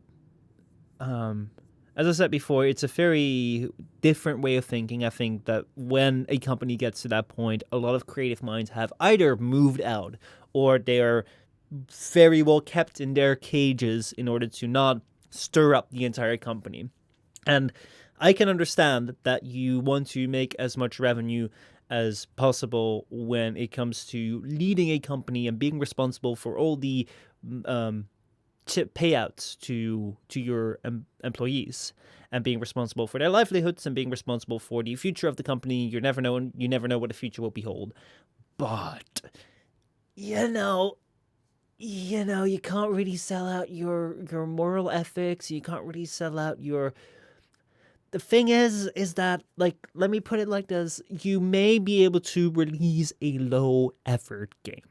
as I said before, it's a very different way of thinking. I think that when a company gets to that point, a lot of creative minds have either moved out or they are very well kept in their cages in order to not stir up the entire company. And I can understand that you want to make as much revenue as possible when it comes to leading a company and being responsible for all the payouts to your employees, and being responsible for their livelihoods, and being responsible for the future of the company. You never know what the future will behold. But you can't really sell out your moral ethics. You can't really sell out your... The thing is that, like, let me put it like this: you may be able to release a low effort game,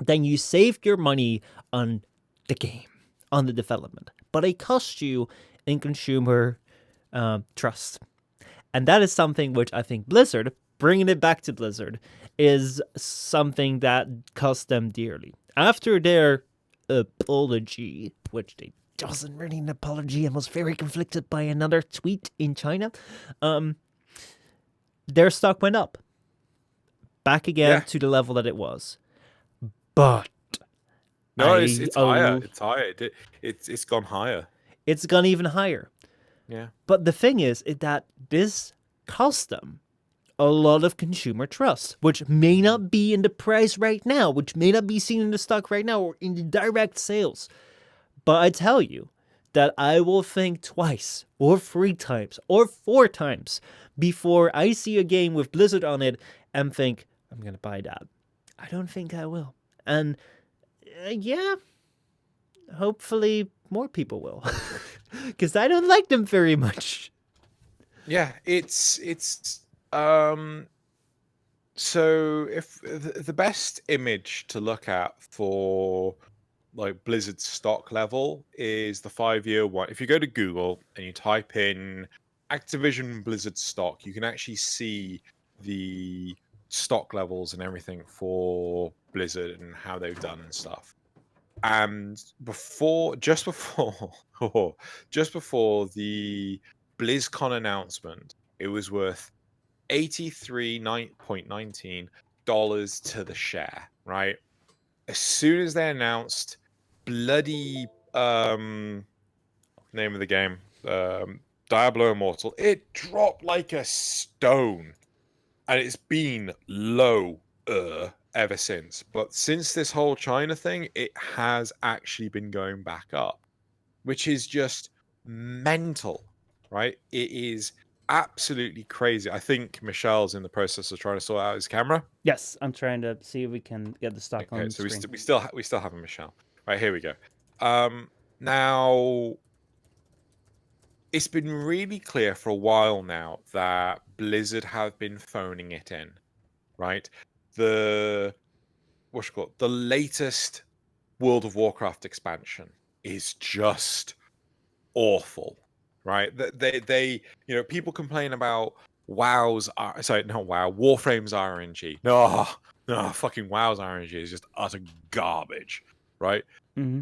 then you save your money on the game, on the development, but it costs you in consumer trust. And that is something which I think Blizzard, bringing it back to Blizzard, is something that cost them dearly. After their apology, which they wasn't really an apology and was very conflicted by another tweet in China, their stock went up back again to the level that it was. But no, it's higher. It's higher. It's gone higher. It's gone even higher. Yeah. But the thing is that this cost them a lot of consumer trust, which may not be in the price right now, which may not be seen in the stock right now or in the direct sales. But I tell you that I will think twice or 3 times or 4 times before I see a game with Blizzard on it and think, I'm going to buy that. I don't think I will. And yeah, hopefully more people will. Because I don't like them very much. Yeah, it's so if the best image to look at for like Blizzard's stock level is the 5-year one. If you go to Google and you type in Activision Blizzard stock, you can actually see the stock levels and everything for Blizzard and how they've done and stuff. And just before just before the BlizzCon announcement, it was worth $83.19 to the share, right? As soon as they announced bloody name of the game, Diablo Immortal, it dropped like a stone. And it's been low ever since. But since this whole China thing, it has actually been going back up, which is just mental, right? It is absolutely crazy. I think Michelle's in the process of trying to sort out his camera. Yes, I'm trying to see if we can get the stock Okay, on so screen. we still have a Michelle. Right, here we go. Now it's been really clear for a while now that Blizzard have been phoning it in, right? The latest World of Warcraft expansion is just awful, right? They people complain about Warframe's RNG. No, fucking WoW's RNG is just utter garbage, right? Mm-hmm.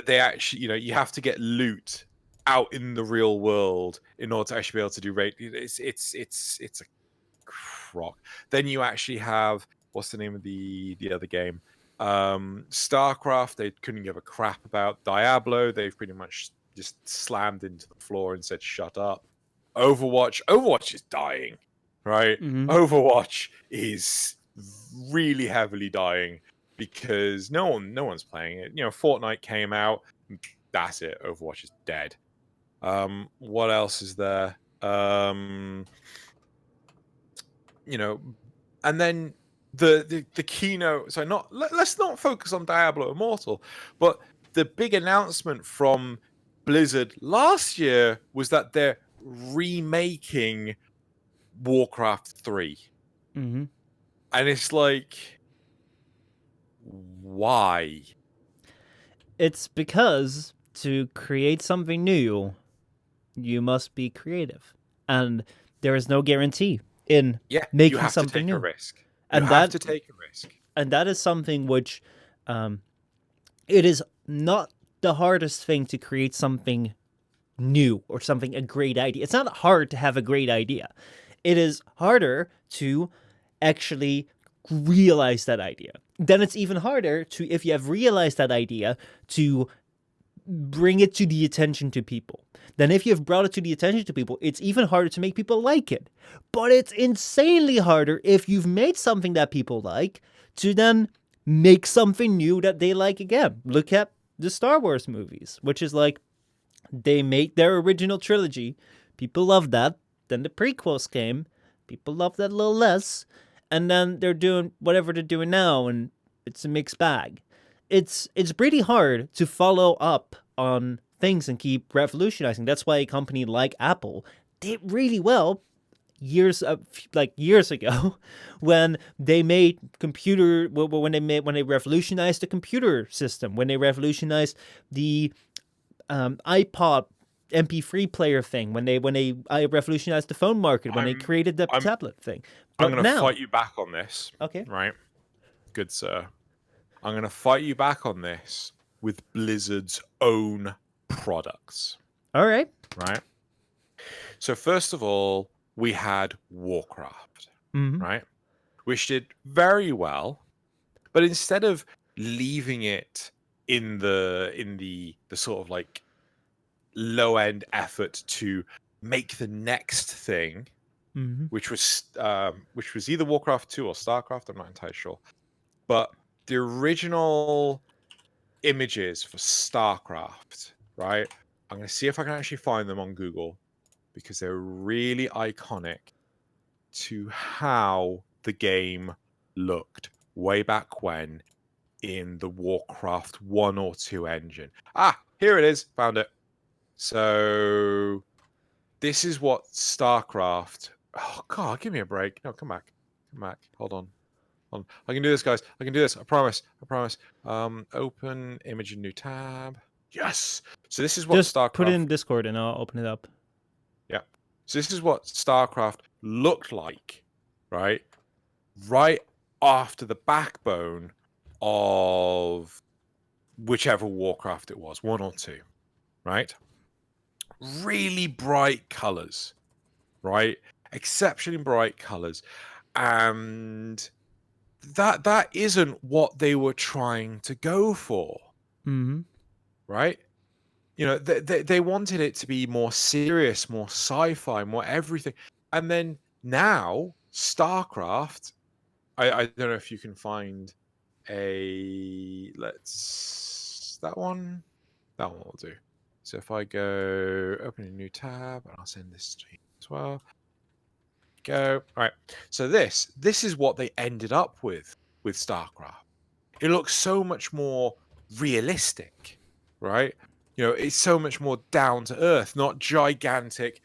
They actually, you have to get loot out in the real world in order to actually be able to do raid. It's a crock. Then you actually have, what's the name of the other game? StarCraft, they couldn't give a crap about. Diablo, they've pretty much just slammed into the floor and said, shut up. Overwatch is dying, right? Mm-hmm. Overwatch is really heavily dying because no one's playing it. Fortnite came out, that's it. Overwatch is dead. What else is there? And then the keynote. So let's not focus on Diablo Immortal, but the big announcement from Blizzard last year was that they're remaking Warcraft 3. Mm-hmm. And it's like, why? It's because to create something new, you must be creative. And there is no guarantee in Yeah, making you have to something take new. a risk. And you have to take a risk. And that is something which it is not the hardest thing to create something new or something, a great idea. It's not hard to have a great idea. It is harder to actually realize that idea. Then it's even harder to, if you have realized that idea, to bring it to the attention to people. Then if you've brought it to the attention to people, it's even harder to make people like it. But it's insanely harder if you've made something that people like to then make something new that they like again. Look at the Star Wars movies, which is like, they made their original trilogy. People loved that. Then the prequels came. People loved that a little less. And then they're doing whatever they're doing now, and it's a mixed bag. It's pretty hard to follow up on things and keep revolutionizing. That's why a company like Apple did really well years ago when they made when they revolutionized the computer system, when they revolutionized the iPod MP3 player thing, when they revolutionized the phone market, when they created the tablet thing. But I'm going to fight you back on this. Okay. Right? Good sir. I'm going to fight you back on this with Blizzard's own products. All right. Right? So first of all, we had Warcraft, right? Which did very well, but instead of leaving it in the sort of like low end effort to make the next thing, Mm-hmm. which was either Warcraft 2 or StarCraft. I'm not entirely sure, but the original images for StarCraft, right? I'm going to see if I can actually find them on Google because they're really iconic to how the game looked way back when in the Warcraft 1 or 2 engine. Ah, here it is. Found it. So this is what StarCraft. Oh God, give me a break. No, come back. Come back. Hold on. I can do this, guys. I can do this. I promise. I promise. Open image in new tab. Yes. So this is what Just put it StarCraft. in Discord and I'll open it up. Yeah. So this is what StarCraft looked like, right? Right after the backbone of whichever Warcraft it was, 1 or 2, right? Really bright colors, right? Exceptionally bright colors. And that isn't what they were trying to go for, Mm-hmm. right? You know, they wanted it to be more serious, more sci-fi, more everything. And then now StarCraft, I don't know if you can find that one will do. So if I go open a new tab, and I'll send this to you as well. Go. All right. So this is what they ended up with StarCraft. It looks so much more realistic, right? You know, it's so much more down to earth, not gigantic,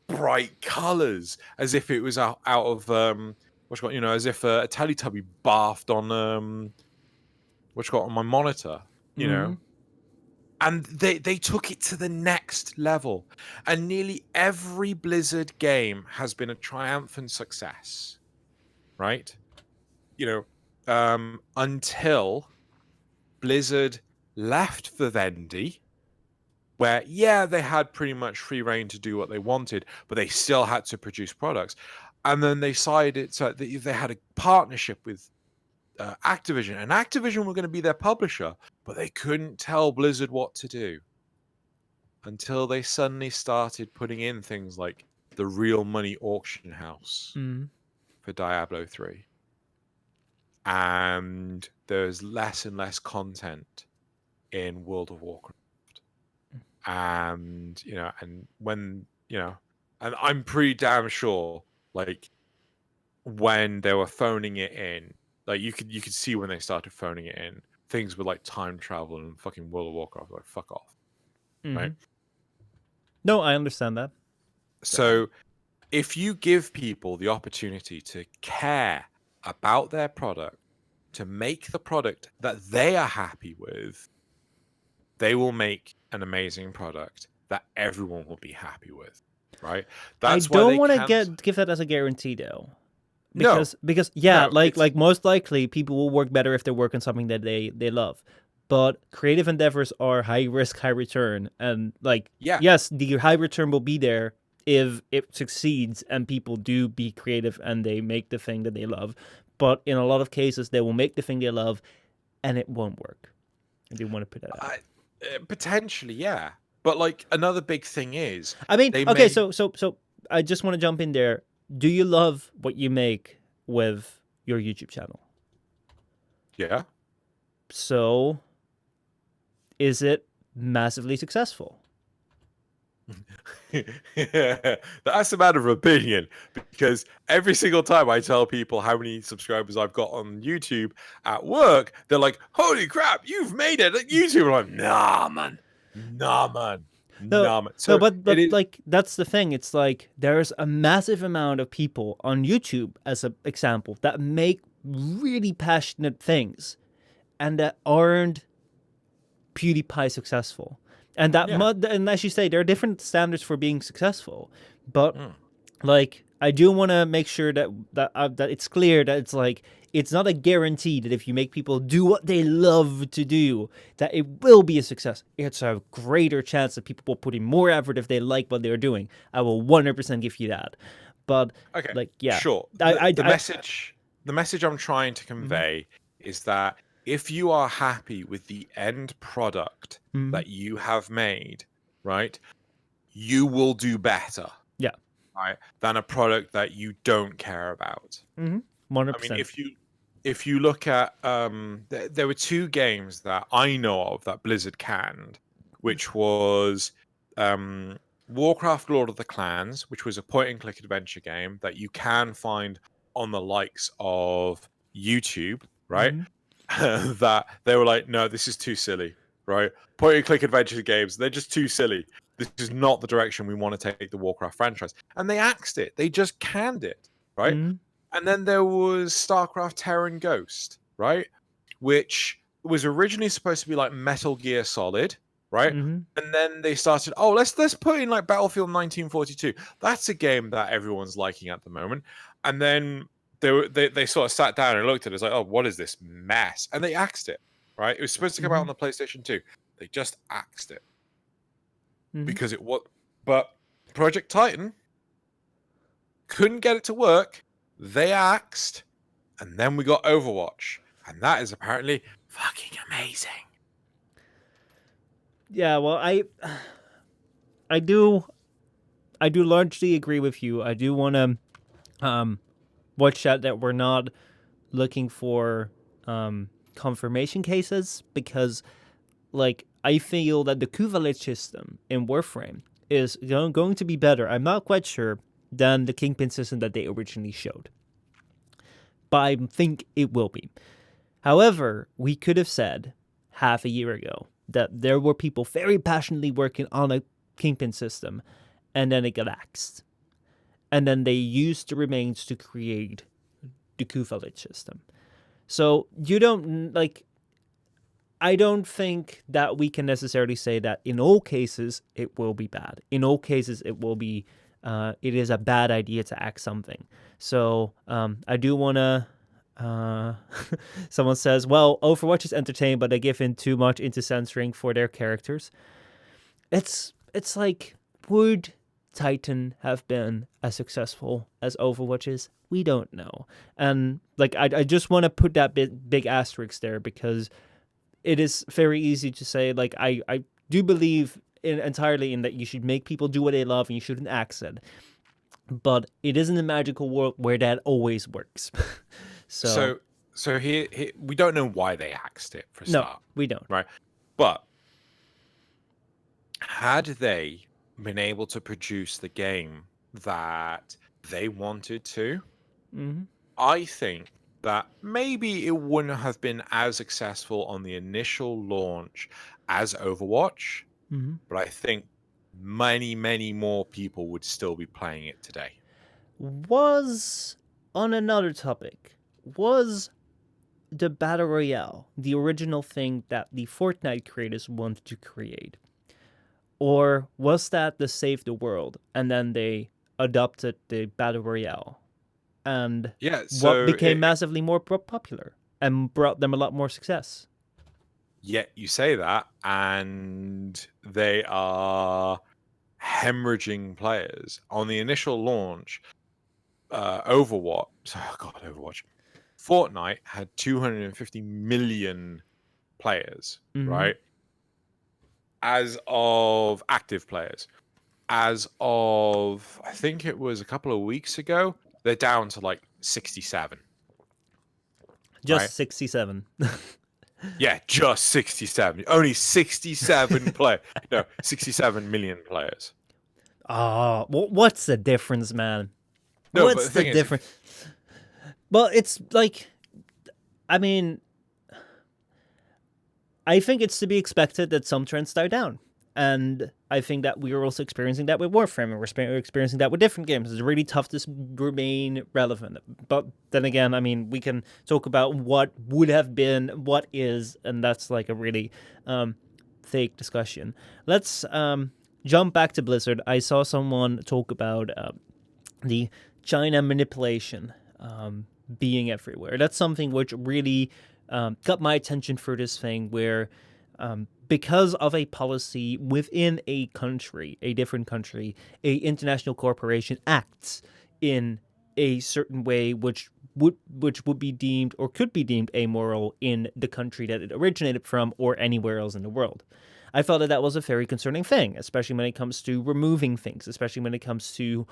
bright colors, as if it was out of as if a Teletubby bathed on on my monitor, you Mm-hmm. know. And they took it to the next level, and nearly every Blizzard game has been a triumphant success, right? You know, until Blizzard left Vivendi, where they had pretty much free reign to do what they wanted, but they still had to produce products. And then they decided so they had a partnership with Activision, and Activision were going to be their publisher, but they couldn't tell Blizzard what to do until they suddenly started putting in things like the real money auction house Mm-hmm. for Diablo 3. And there's less and less content in World of Warcraft. And, you know, and when, you know, and I'm pretty damn sure, like, when they were phoning it in, like, you could see when they started phoning it in, things with, like, time travel and fucking World of Warcraft, like, fuck off, Mm-hmm. right? No, I understand that. So if you give people the opportunity to care about their product, to make the product that they are happy with, they will make an amazing product that everyone will be happy with, right? I That's why don't they want can't. to give that as a guarantee though. No, Because yeah, no, it's like most likely people will work better if they work on something that they love. But creative endeavors are high risk, high return, and like yeah, yes, the high return will be there if it succeeds and people do be creative and they make the thing that they love. But in a lot of cases, they will make the thing they love and it won't work. I do want to put that out. potentially, yeah. But like another big thing is I mean, they okay, may, so I just want to jump in there. Do you love what you make with your YouTube channel? yeah. So, is it massively successful? That's a matter of opinion, because every single time I tell people how many subscribers I've got on YouTube at work, they're like, "Holy crap, you've made it at YouTube!" I'm like, "Nah, man, nah, man, No, nah, man." no, So but it is, like that's the thing. It's like there's a massive amount of people on YouTube, as an example, that make really passionate things, and that aren't PewDiePie successful. And yeah, and as you say, there are different standards for being successful. But mm, like, I do want to make sure that it's clear that it's like it's not a guarantee that if you make people do what they love to do, that it will be a success. It's a greater chance that people will put in more effort if they like what they're doing. I will 100% give you that. But okay, like, yeah, sure. I, The I, message I'm trying to mhm, convey is that if you are happy with the end product mhm. that you have made, right, you will do better. right, than a product that you don't care about. Mm-hmm. I mean, 100%. if you look at there were two games that I know of that Blizzard canned, which was um, Warcraft: Lord of the Clans, which was a point-and-click adventure game that you can find on the likes of YouTube, right? Mm-hmm. That they were like, no, this is too silly, right? Point-and-click adventure games, they're just too silly. This is not the direction we want to take the Warcraft franchise. And they axed it. They just canned it, right? Mm-hmm. And then there was StarCraft Terran Ghost, right? Which was originally supposed to be like Metal Gear Solid, right? Mm-hmm. And then they started, oh, let's put in like Battlefield 1942. That's a game that everyone's liking at the moment. And then they sort of sat down and looked at it. It's like, oh, what is this mess? And they axed it, right? It was supposed to come out on the PlayStation 2. They just axed it Mm-hmm. because it was. But Project Titan couldn't get it to work. They axed, and then we got Overwatch, and that is apparently fucking amazing. Yeah, well, I do largely agree with you. I do want to watch out that we're not looking for confirmation cases, because like I feel that the Kuvalich system in Warframe is going to be better. I'm not quite sure than the Kingpin system that they originally showed, but I think it will be. However, we could have said half a year ago that there were people very passionately working on a Kingpin system, and then it got axed. And then they used the remains to create the Kuvalich system. So you don't, like, I don't think that we can necessarily say that in all cases it will be bad. In all cases it will be, it is a bad idea to axe something. So I do want to, someone says, well, Overwatch is entertaining, but they give in too much into censoring for their characters. It's like, would Titan have been as successful as Overwatch is? We don't know. And like, I just want to put that big asterisk there, because it is very easy to say, like, I do believe entirely in that you should make people do what they love and you shouldn't axe it. But it isn't a magical world where that always works. So here we don't know why they axed it for a No, start. we don't. Right. But had they been able to produce the game that they wanted to, Mm-hmm. I think that maybe it wouldn't have been as successful on the initial launch as Overwatch, Mm-hmm. but I think many, many more people would still be playing it today. Was, on another topic, was the Battle Royale the original thing that the Fortnite creators wanted to create? Or was that the Save the World, and then they adopted the Battle Royale? And Yeah, what so became massively more popular and brought them a lot more success? yet you say that, and they are hemorrhaging players. On the initial launch, Overwatch, oh God, Overwatch, Fortnite had 250 million players, Mm-hmm. right? As of active players. As of, I think it was a couple of weeks ago, they're down to like 67. Just Right? 67. Yeah, just 67. Only 67 play. No, 67 million players. Oh, what's the difference, man? No, but What's the the thing is, difference? Well, it's like, I mean, I think it's to be expected that some trends die down. And I think that we are also experiencing that with Warframe, and we're experiencing that with different games. It's really tough to remain relevant. But then again, I mean, we can talk about what would have been, what is, and that's like a really fake discussion. Let's jump back to Blizzard. I saw someone talk about the China manipulation being everywhere. That's something which really got my attention for this thing, where because of a policy within a country, a different country, a international corporation acts in a certain way which would be deemed, or could be deemed, amoral in the country that it originated from or anywhere else in the world. I felt that that was a very concerning thing, especially when it comes to removing things, especially when it comes to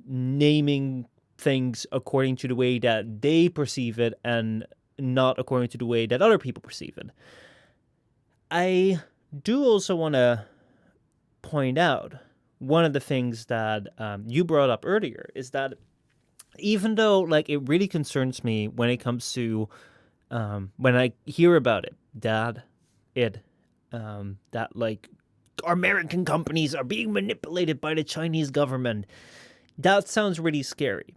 naming things according to the way that they perceive it and not according to the way that other people perceive it. I do also want to point out one of the things that you brought up earlier is that even though like it really concerns me when it comes to when I hear about it that like American companies are being manipulated by the Chinese government, that sounds really scary.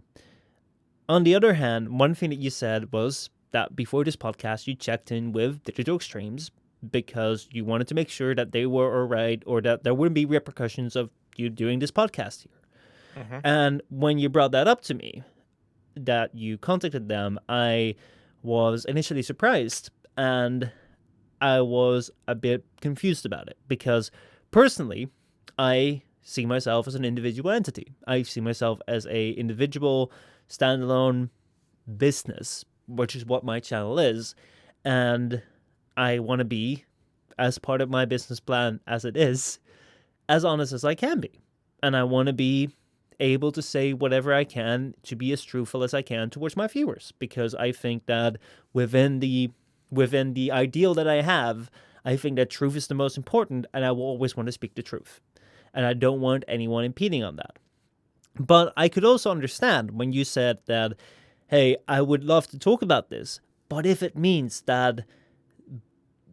On the other hand, one thing that you said was that before this podcast you checked in with Digital Extremes because you wanted to make sure that they were all right or that there wouldn't be repercussions of you doing this podcast here. Mm-hmm. And when you brought that up to me, that you contacted them, I was initially surprised and I was a bit confused about it because personally, I see myself as an individual entity. I see myself as a individual, standalone business, which is what my channel is. And I want to be, as part of my business plan as it is, as honest as I can be. And I want to be able to say whatever I can to be as truthful as I can towards my viewers, because I think that within the ideal that I have, I think that truth is the most important, and I will always want to speak the truth. And I don't want anyone impeding on that. But I could also understand when you said that, hey, I would love to talk about this, but if it means that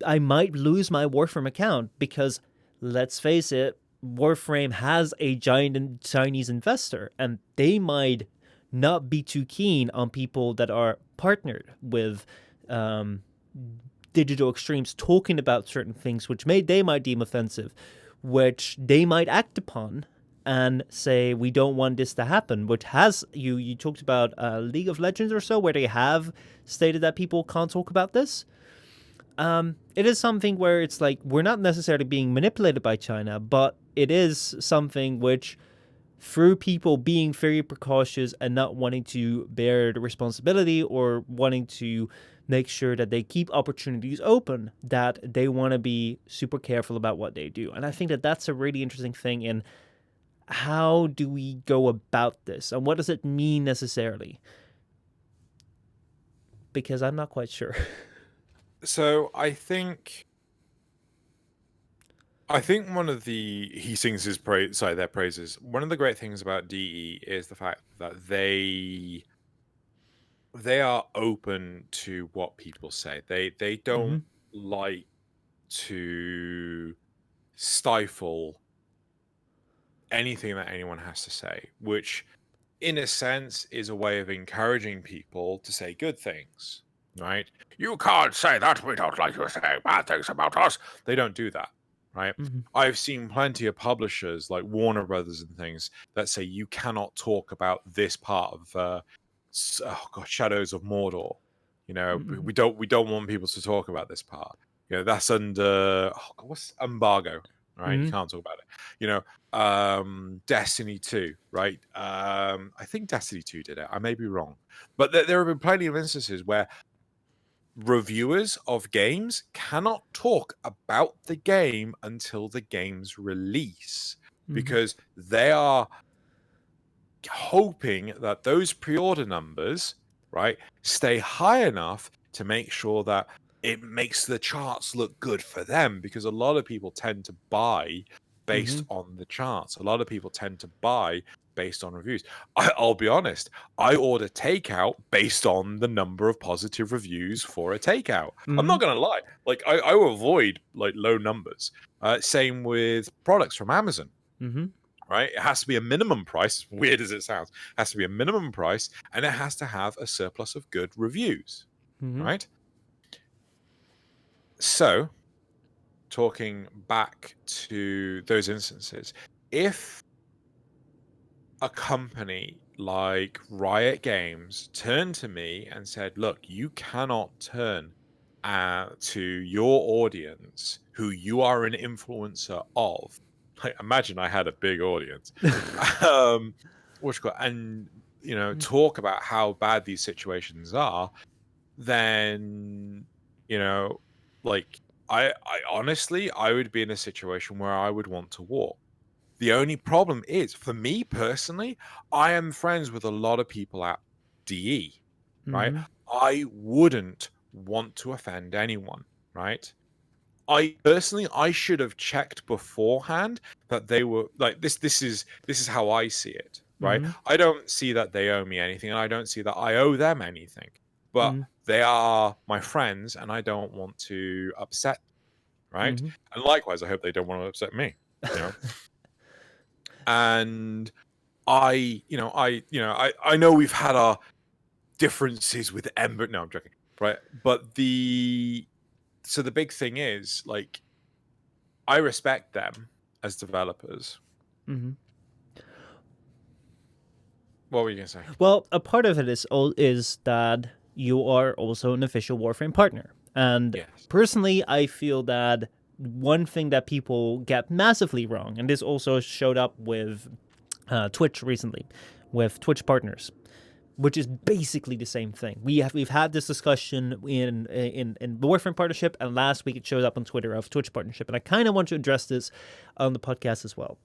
I might lose my Warframe account because, let's face it, Warframe has a giant Chinese investor, and they might not be too keen on people that are partnered with Digital Extremes talking about certain things which they might deem offensive, which they might act upon and say we don't want this to happen. Which has you talked about League of Legends or so, where they have stated that people can't talk about this. It is something where it's like we're not necessarily being manipulated by China, but it is something which, through people being very precautious and not wanting to bear the responsibility or wanting to make sure that they keep opportunities open, that they want to be super careful about what they do. And I think that that's a really interesting thing in how do we go about this and what does it mean necessarily? Because I'm not quite sure. So I think one of he sings his their praises. One of the great things about DE is the fact that they are open to what people say. They don't like to stifle anything that anyone has to say, which in a sense is a way of encouraging people to say good things, right? You can't say that. We don't like you saying bad things about us. They don't do that, right? I've seen plenty of publishers like Warner Brothers and things that say you cannot talk about this part of Shadows of Mordor. You know, we don't want people to talk about this part. You know, that's under what's embargo, right? You can't talk about it. You know, Destiny 2, right? I think Destiny 2 did it. I may be wrong, but there have been plenty of instances where reviewers of games cannot talk about the game until the game's release because they are hoping that those pre-order numbers, right, stay high enough to make sure that it makes the charts look good for them, because a lot of people tend to buy based on the charts. A lot of people tend to buy based on reviews. I'll be honest, I order takeout based on the number of positive reviews for a takeout. I'm not gonna lie, like I will avoid like low numbers. Same with products from Amazon. Right? It has to be a minimum price, weird as it sounds. It has to be a minimum price, and it has to have a surplus of good reviews. Right? So, talking back to those instances, if a company like Riot Games turned to me and said, look, you cannot turn to your audience who you are an influencer of. Like, imagine I had a big audience. And you know, talk about how bad these situations are, then you know, like I honestly, I would be in a situation where I would want to walk. The only problem is, for me personally, I am friends with a lot of people at DE, right? Mm-hmm. I wouldn't want to offend anyone, right? I personally, I should have checked beforehand that they were like this. This is how I see it, right? Mm-hmm. I don't see that they owe me anything, and I don't see that I owe them anything. But Mm-hmm. they are my friends, and I don't want to upset, right? Mm-hmm. And likewise, I hope they don't want to upset me, you know. And I know we've had our differences with Ember. No, I'm joking, right? But the big thing is, like, I respect them as developers. Mm-hmm. What were you gonna say? Well, a part of it is that you are also an official Warframe partner. And Yes. personally, I feel that one thing that people get massively wrong, and this also showed up with Twitch recently, with Twitch partners, which is basically the same thing. We've had this discussion in the Warframe partnership, and last week it showed up on Twitter of Twitch partnership, and I kind of want to address this on the podcast as well.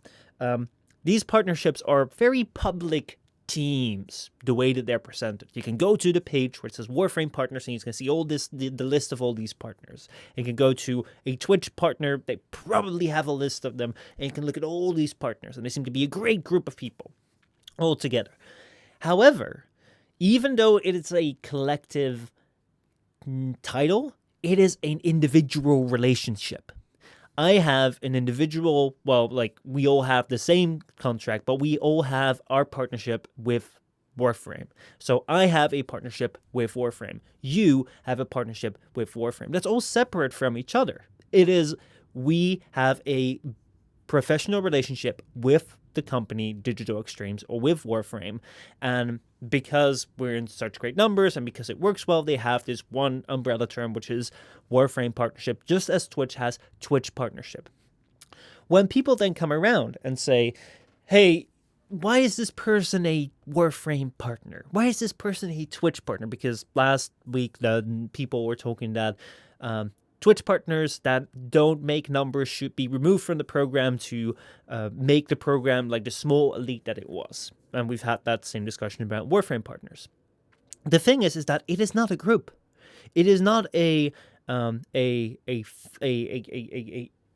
These partnerships are very public teams, the way that they're presented. You can go to the page where it says Warframe partners, and you can see all this the list of all these partners. You can go to a Twitch partner; they probably have a list of them, and you can look at all these partners, and they seem to be a great group of people all together. However, even though it is a collective title, it is an individual relationship. I have an individual, well, like we all have the same contract, but we all have our partnership with Warframe. So I have a partnership with Warframe. You have a partnership with Warframe. That's all separate from each other. We have a professional relationship with the company Digital Extremes or with Warframe, and because we're in such great numbers and because it works well, they have this one umbrella term, which is Warframe partnership, just as Twitch has Twitch partnership. When people then come around and say, hey, why is this person a Warframe partner? Why is this person a Twitch partner? Because last week the people were talking that Twitch partners that don't make numbers should be removed from the program to make the program like the small elite that it was. And we've had that same discussion about Warframe partners. The thing is that it is not a group. It is not a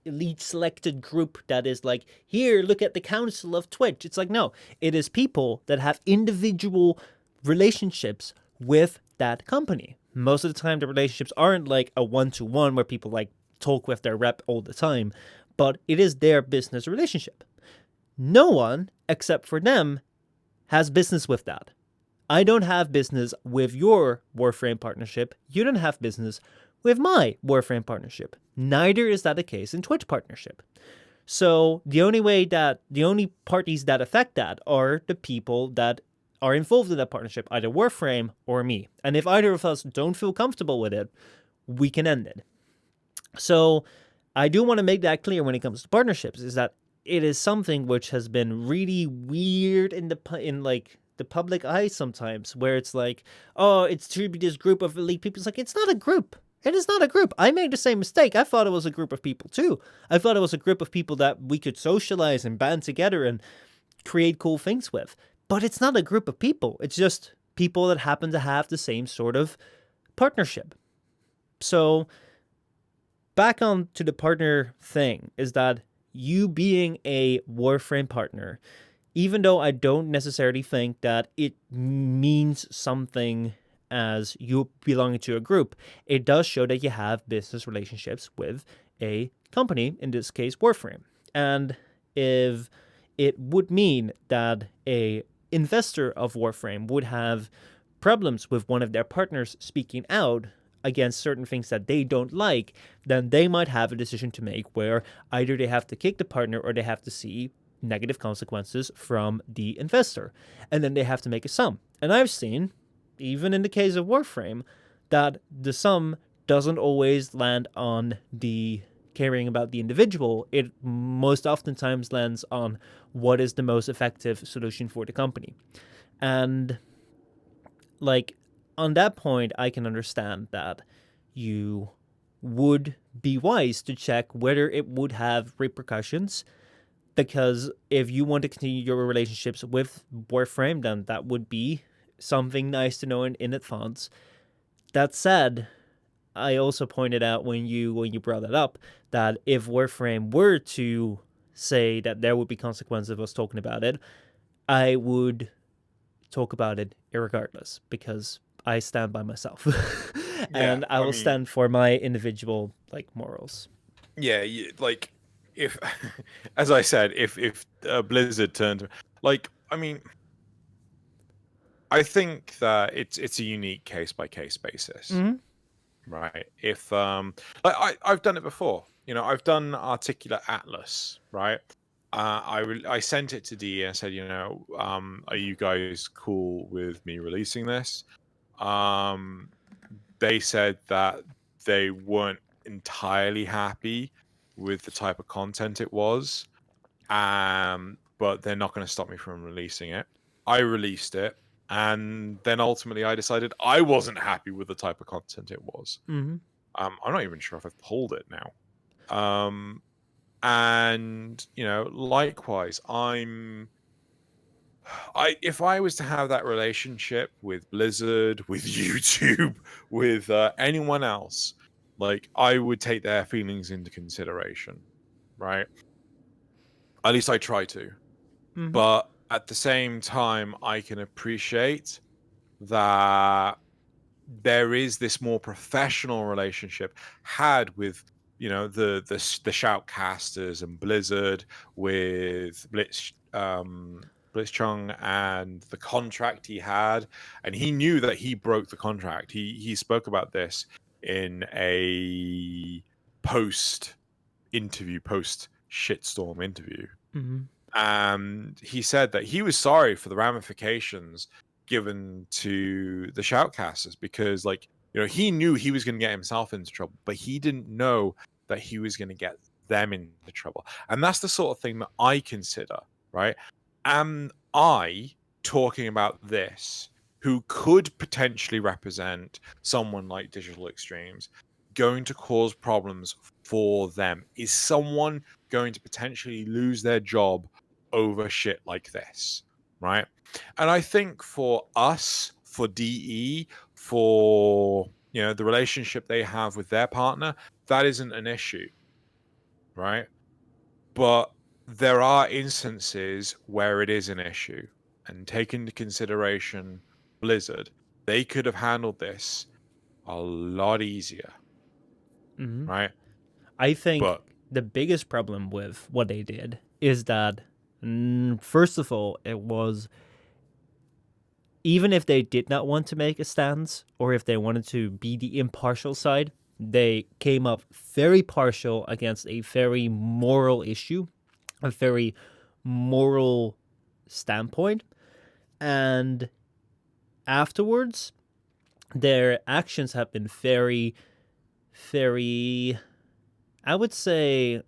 elite selected group that is like, here, look at the council of Twitch. It's like, no, it is people that have individual relationships with that company. Most of the time, the relationships aren't like a one-to-one where people like talk with their rep all the time, but it is their business relationship. No one, except for them, has business with that. I don't have business with your Warframe partnership. You don't have business with my Warframe partnership. Neither is that the case in Twitch partnership. So the only parties that affect that are the people that are involved in that partnership, either Warframe or me. And if either of us don't feel comfortable with it, we can end it. So I do want to make that clear when it comes to partnerships, is that it is something which has been really weird in the public eye sometimes, where it's like, oh, it's to be this group of elite people. It's like, it's not a group. It is not a group. I made the same mistake. I thought it was a group of people too. I thought it was a group of people that we could socialize and band together and create cool things with. But it's not a group of people. It's just people that happen to have the same sort of partnership. So back on to the partner thing, is that you being a Warframe partner, even though I don't necessarily think that it means something as you belonging to a group, it does show that you have business relationships with a company, in this case Warframe. And if it would mean that a investor of Warframe would have problems with one of their partners speaking out against certain things that they don't like, then they might have a decision to make where either they have to kick the partner or they have to see negative consequences from the investor. And then they have to make a sum. And I've seen, even in the case of Warframe, that the sum doesn't always land on the caring about the individual. It most oftentimes lands on what is the most effective solution for the company. And like, on that point, I can understand that you would be wise to check whether it would have repercussions. Because if you want to continue your relationships with Warframe, then that would be something nice to know in advance. That said, I also pointed out when you brought it up that if Warframe were to say that there would be consequences of us talking about it, I would talk about it irregardless because I stand by myself, Yeah, and I I will mean, stand for my individual morals. yeah, like if, as I said, if Blizzard turned, like, I mean, I think that it's a unique case by case basis, Mm-hmm. right? If I've done it before, I've done Articulate Atlas, right? I sent it to DE and I said, are you guys cool with me releasing this? They said that they weren't entirely happy with the type of content it was, but they're not going to stop me from releasing it. I released it, and then ultimately I decided I wasn't happy with the type of content it was. Mm-hmm. I'm not even sure if I've pulled it now. And likewise, if I was to have that relationship with Blizzard, with YouTube, with anyone else, like, I would take their feelings into consideration, right? At least I try to. Mm-hmm. But at the same time, I can appreciate that there is this more professional relationship had with the shoutcasters and Blizzard, with Blitzchung, and the contract he had, and he knew that he broke the contract. He spoke about this in a post shitstorm interview, Mm-hmm. and he said that he was sorry for the ramifications given to the shoutcasters, because, like, he knew he was going to get himself into trouble, but he didn't know that he was going to get them into trouble. And that's the sort of thing that I consider, right? Am I talking about this, who could potentially represent someone like Digital Extremes, going to cause problems for them? Is someone going to potentially lose their job over shit like this, right? And I think for us, for DE, for the relationship they have with their partner, that isn't an issue, right? But there are instances where it is an issue, and take into consideration Blizzard, they could have handled this a lot easier, Mm-hmm. right? I think But the biggest problem with what they did is that, first of all, it was, even if they did not want to make a stance or if they wanted to be the impartial side, they came up very partial against a very moral issue, a very moral standpoint. And afterwards, their actions have been very, very, I would say,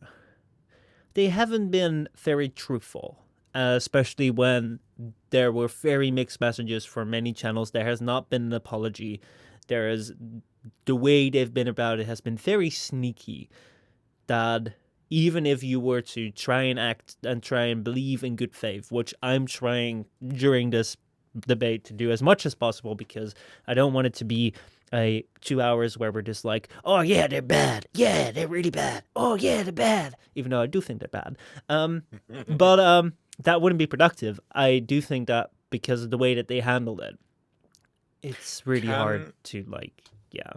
they haven't been very truthful, especially when there were very mixed messages from many channels. There has not been an apology. There is, the way they've been about it has been very sneaky. That even if you were to try and act and try and believe in good faith, which I'm trying during this debate to do as much as possible, because I don't want it to be a 2 hours where we're just like, oh yeah, they're bad, yeah, they're really bad, oh yeah, they're bad, even though I do think they're bad. But that wouldn't be productive. I do think that because of the way that they handled it, it's really hard can to yeah.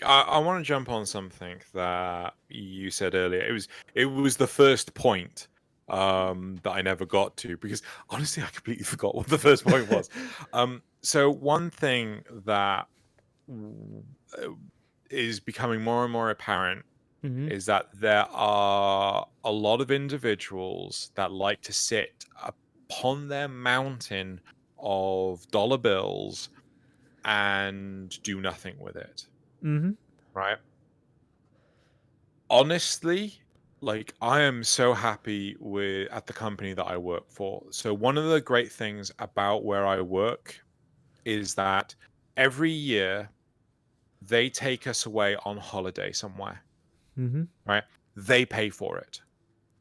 I want to jump on something that you said earlier. It was the first point that I never got to, because honestly I completely forgot what the first point was. So one thing that uh, is becoming more and more apparent Mm-hmm. is that there are a lot of individuals that like to sit upon their mountain of dollar bills and do nothing with it, Mm-hmm. right? Honestly, like, I am so happy with at the company that I work for. So one of the great things about where I work is that every year they take us away on holiday somewhere, Mm-hmm. right? They pay for it.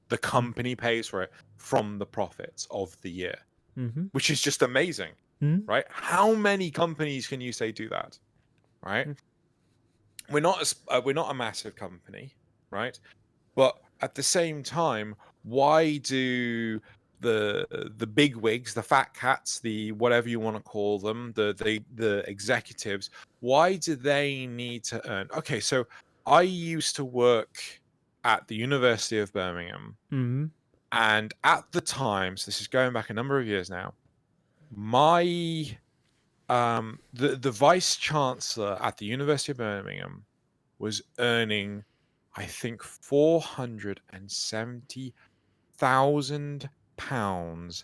The company pays for it from the profits of the year, Mm-hmm. which is just amazing, Mm-hmm. right? How many companies can you say do that, right? We're not a massive company, right? But at the same time, why do the big wigs, the fat cats, the whatever you want to call them, the executives, why do they need to earn? Okay, so I used to work at the University of Birmingham, Mm-hmm. and at the time, so this is going back a number of years now, my the vice chancellor at the University of Birmingham was earning, I think, £470,000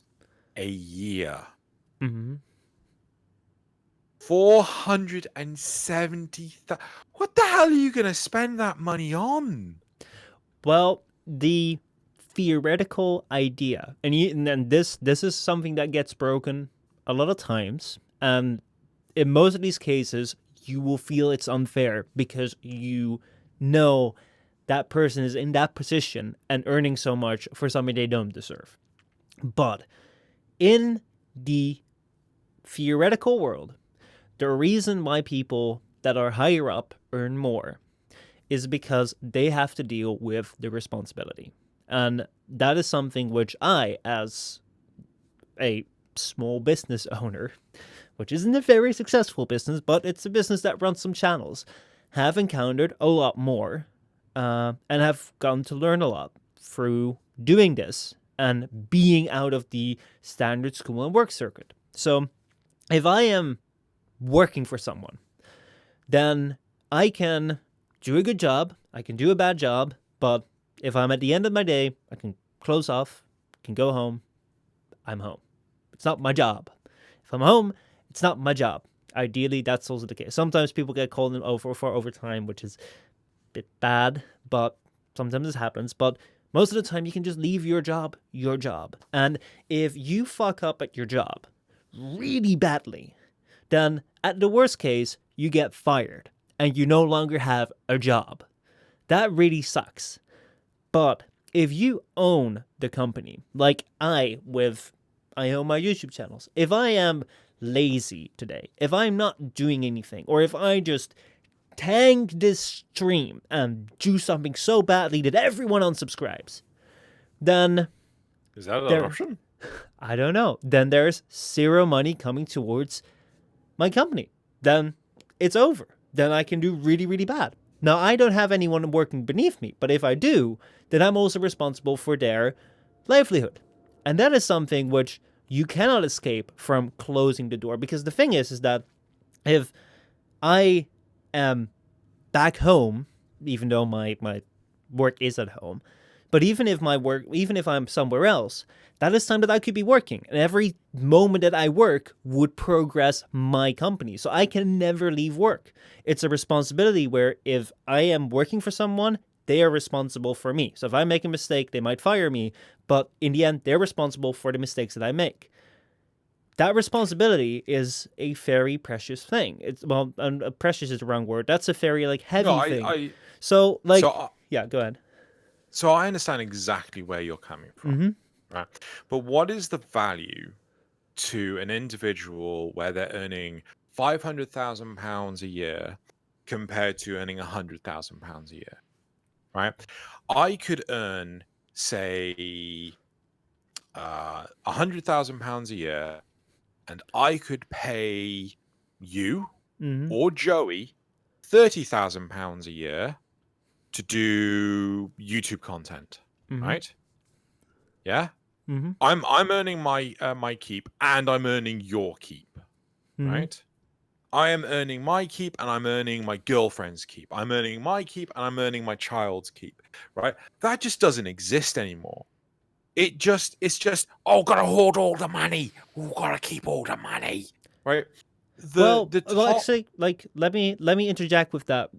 a year. Mm-hmm. 470. What the hell are you going to spend that money on? Well, the theoretical idea, and then this is something that gets broken a lot of times, and in most of these cases, you will feel it's unfair because you know that person is in that position and earning so much for something they don't deserve. But in the theoretical world, the reason why people that are higher up earn more is because they have to deal with the responsibility. And that is something which I, as a small business owner, which isn't a very successful business, but it's a business that runs some channels, have encountered a lot more and have gotten to learn a lot through doing this and being out of the standard school and work circuit. So if I am working for someone, then I can do a good job, I can do a bad job, but if I'm at the end of my day, I can close off, can go home, I'm home. It's not my job. If I'm home, it's not my job. Ideally, that's also the case. Sometimes people get called in over for overtime, which is a bit bad, but sometimes this happens. But most of the time, you can just leave your job. And if you fuck up at your job really badly, then at the worst case, you get fired and you no longer have a job. That really sucks. But if you own the company, like I own my YouTube channels. If I am lazy today, if I'm not doing anything, or if I just tank this stream and do something so badly that everyone unsubscribes, then Is that an option? I don't know. Then there's zero money coming towards my company. Then it's over. Then I can do really, really bad. Now, I don't have anyone working beneath me, but if I do, then I'm also responsible for their livelihood. And that is something which you cannot escape from closing the door. Because the thing is that if I am back home, even though my work is at home, but even if I'm somewhere else, that is time that I could be working. And every moment that I work would progress my company. So I can never leave work. It's a responsibility where if I am working for someone, they are responsible for me. So if I make a mistake, they might fire me. But in the end, they're responsible for the mistakes that I make. That responsibility is a very precious thing. Precious is the wrong word. That's a very heavy thing. So yeah, go ahead. So I understand exactly where you're coming from, Mm-hmm. right? But what is the value to an individual where they're earning £500,000 a year compared to earning £100,000 a year, right? I could earn, say, £100,000 a year, and I could pay you Mm-hmm. or Joey £30,000 a year to do YouTube content, Mm-hmm. right? Yeah, Mm-hmm. I'm earning my my keep, and I'm earning your keep, Mm-hmm. right? I am earning my keep, and I'm earning my girlfriend's keep. I'm earning my keep, and I'm earning my child's keep, right? That just doesn't exist anymore. It's just, oh, gotta hoard all the money. Oh, gotta keep all the money, right? Well, The top. actually, let me interject with that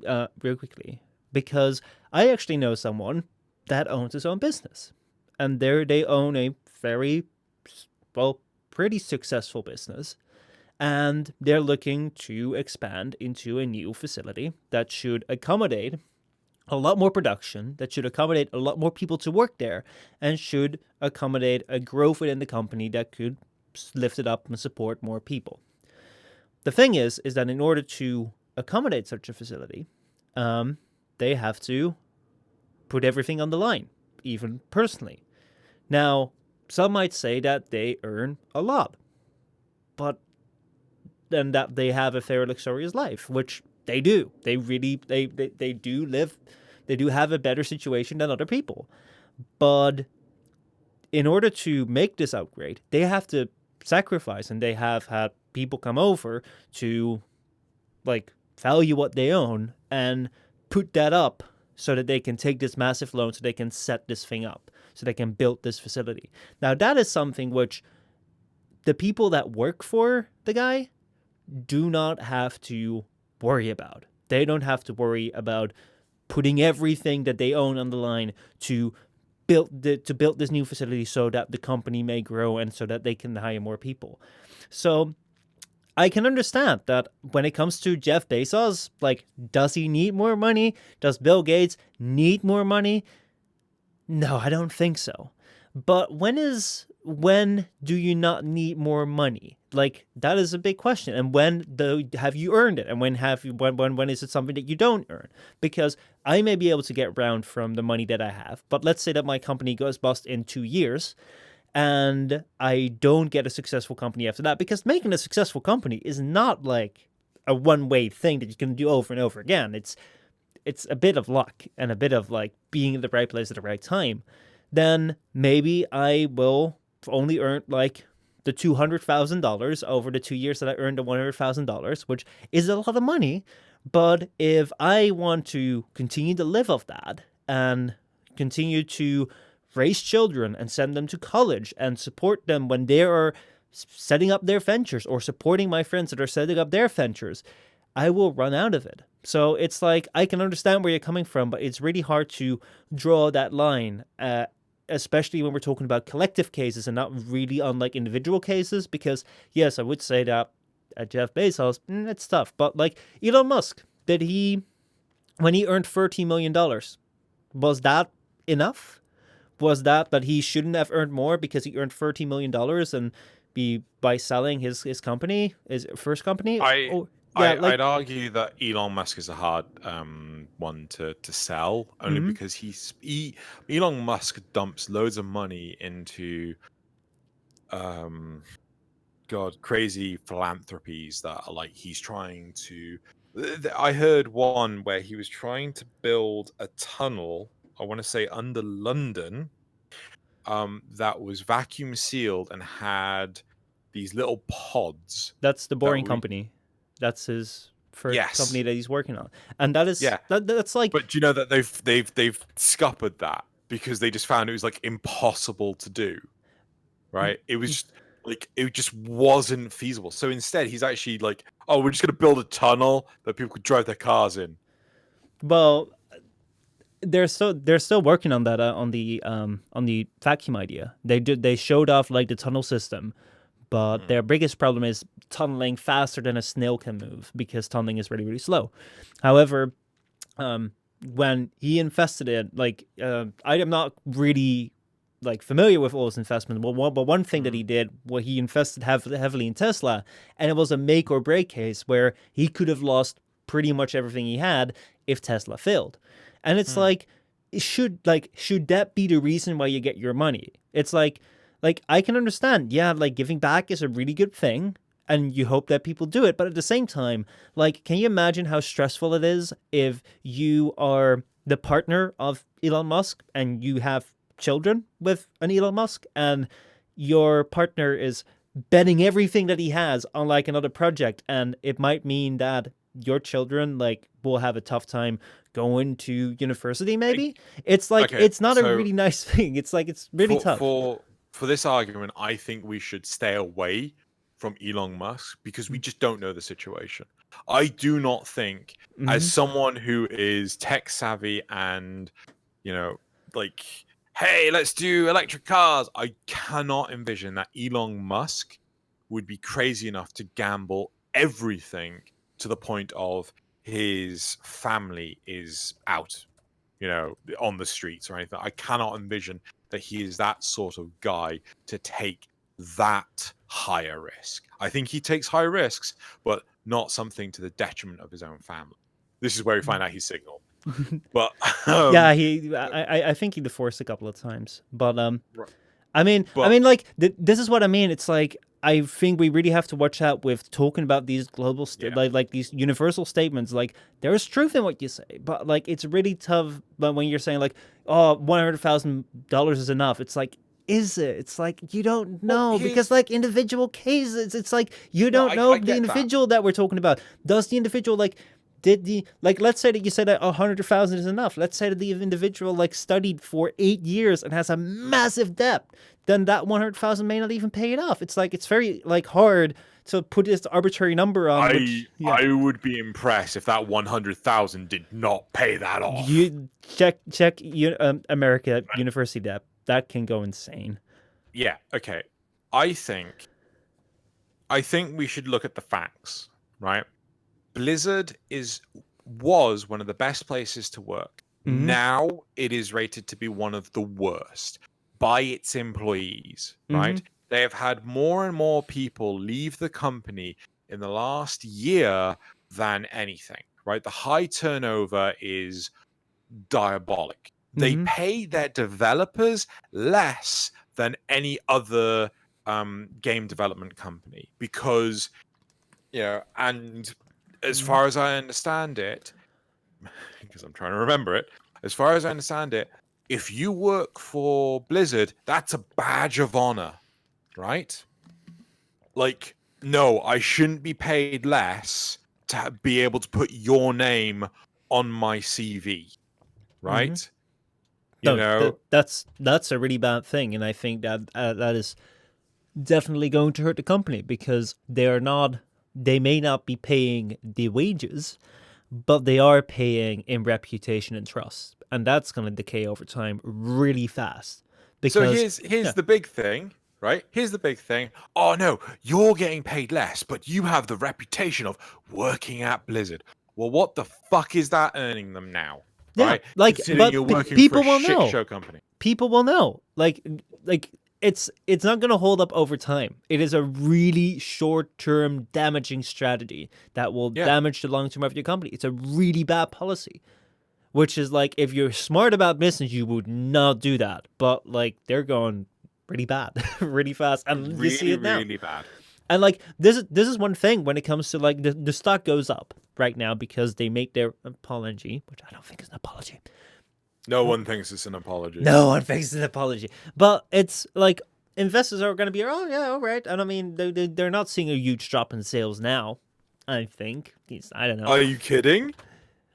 real quickly, because I actually know someone that owns his own business, and they own a very pretty successful business, and they're looking to expand into a new facility that should accommodate a lot more production, that should accommodate a lot more people to work there, and should accommodate a growth within the company that could lift it up and support more people. The thing is that in order to accommodate such a facility, they have to put everything on the line, even personally. Now, some might say that they earn a lot, but then that they have a fair luxurious life, which they do. They really they do live, they do have a better situation than other people. But in order to make this upgrade, they have to sacrifice, and they have had people come over to like value what they own and put that up so that they can take this massive loan, so they can set this thing up, so they can build this facility. Now that is something which the people that work for the guy do not have to worry about. They don't have to worry about putting everything that they own on the line to build this new facility so that the company may grow and so that they can hire more people. So I can understand that when it comes to Jeff Bezos, like, does he need more money? Does Bill Gates need more money? No, I don't think so. But when do you not need more money? Like, that is a big question. And when have you earned it? And when is it something that you don't earn? Because I may be able to get around from the money that I have, but let's say that my company goes bust in 2 years and I don't get a successful company after that, because making a successful company is not like a one-way thing that you can do over and over again. It's a bit of luck and a bit of like being in the right place at the right time. Then maybe I will only earn like the $200,000 over the 2 years that I earned the $100,000, which is a lot of money. But if I want to continue to live off that and continue to raise children and send them to college and support them when they are setting up their ventures, or supporting my friends that are setting up their ventures, I will run out of it. So it's like, I can understand where you're coming from, but it's really hard to draw that line, especially when we're talking about collective cases and not really on like individual cases. Because yes, I would say that Jeff Bezos, it's tough. But like Elon Musk, when he earned $30 million, was that enough? Was that he shouldn't have earned more because he earned $30 million and by selling his company, his first company? I'd argue that Elon Musk is a hard one to sell, only because Elon Musk dumps loads of money into crazy philanthropies that are like, he's trying to. I heard one where he was trying to build a tunnel, I want to say under London, that was vacuum sealed and had these little pods. That's the Boring Company. That's his first company that he's working on, and that is that's like. But do you know that they've scuppered that because they just found it was like impossible to do, right? It was like, it just wasn't feasible. So instead, he's actually like, oh, we're just gonna build a tunnel that people could drive their cars in. Well, they're still working on that on the vacuum idea. They showed off like the tunnel system. But their biggest problem is tunneling faster than a snail can move, because tunneling is really, really slow. However, when he invested in, like, I am not really like familiar with all his investment, but one thing that he did, he invested heavily in Tesla, and it was a make or break case where he could have lost pretty much everything he had if Tesla failed. And it's like, should that be the reason why you get your money? It's like I can understand, like giving back is a really good thing, and you hope that people do it. But at the same time, like, can you imagine how stressful it is if you are the partner of Elon Musk and you have children with an Elon Musk, and your partner is betting everything that he has on like another project, and it might mean that your children like will have a tough time going to university, maybe? It's like, it's not a really nice thing. It's like, it's really tough. For this argument, I think we should stay away from Elon Musk because we just don't know the situation. I do not think, as someone who is tech savvy and, like, hey, let's do electric cars, I cannot envision that Elon Musk would be crazy enough to gamble everything to the point of his family is out, on the streets or anything. I cannot envision that he is that sort of guy to take that higher risk. I think he takes high risks, but not something to the detriment of his own family. This is where we find out he's signaled. But yeah, I think he divorced a couple of times, but right. I mean, like this is what I mean. It's like I think we really have to watch out with talking about these global, like these universal statements. Like there is truth in what you say, but like it's really tough. But when you're saying like, oh, $100,000 is enough, it's like, is it? It's like you don't know because like individual cases, it's like you don't know the individual that we're talking about. Does the individual let's say that you said that 100,000 is enough. Let's say that the individual like studied for 8 years and has a massive debt. Then that 100,000 may not even pay it off. It's like it's very like hard to put this arbitrary number on. I would be impressed if that 100,000 did not pay that off. You check America university debt. That can go insane. Yeah. Okay. I think we should look at the facts, right? Blizzard was one of the best places to work. Mm-hmm. Now it is rated to be one of the worst by its employees, right? Mm-hmm. They have had more and more people leave the company in the last year than anything, right? The high turnover is diabolic. Mm-hmm. They pay their developers less than any other game development company because, and as far as I understand it, because I'm trying to remember it, as far as I understand it, if you work for Blizzard, that's a badge of honor, right? Like, no, I shouldn't be paid less to be able to put your name on my CV, right? Mm-hmm. That's a really bad thing, and I think that that is definitely going to hurt the company because they may not be paying the wages, but they are paying in reputation and trust. And that's going to decay over time really fast. Because, so here's the big thing, right? Here's the big thing. Oh, no, you're getting paid less, but you have the reputation of working at Blizzard. Well, what the fuck is that earning them now? Yeah, right? Like, considering but you're working people for a will shit know. show company. People will know. Like it's not going to hold up over time. It is a really short-term damaging strategy that will damage the long-term of your company. It's a really bad policy, which is like if you're smart about business, you would not do that. But like they're going pretty bad, really fast, and really, you see it now. Really bad. And like this is one thing when it comes to like the stock goes up right now because they make their apology, which I don't think is an apology. No one thinks it's an apology. No one thinks it's an apology. But it's like investors are going to be, oh, yeah, all right. And I mean, they're not seeing a huge drop in sales now, I think. I don't know. Are you kidding?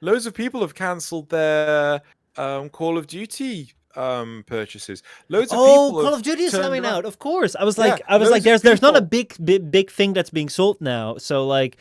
Loads of people have cancelled their Call of Duty purchases. Loads of people Call of Duty is coming out, of course. I was like, there's people. not a big thing that's being sold now. So like,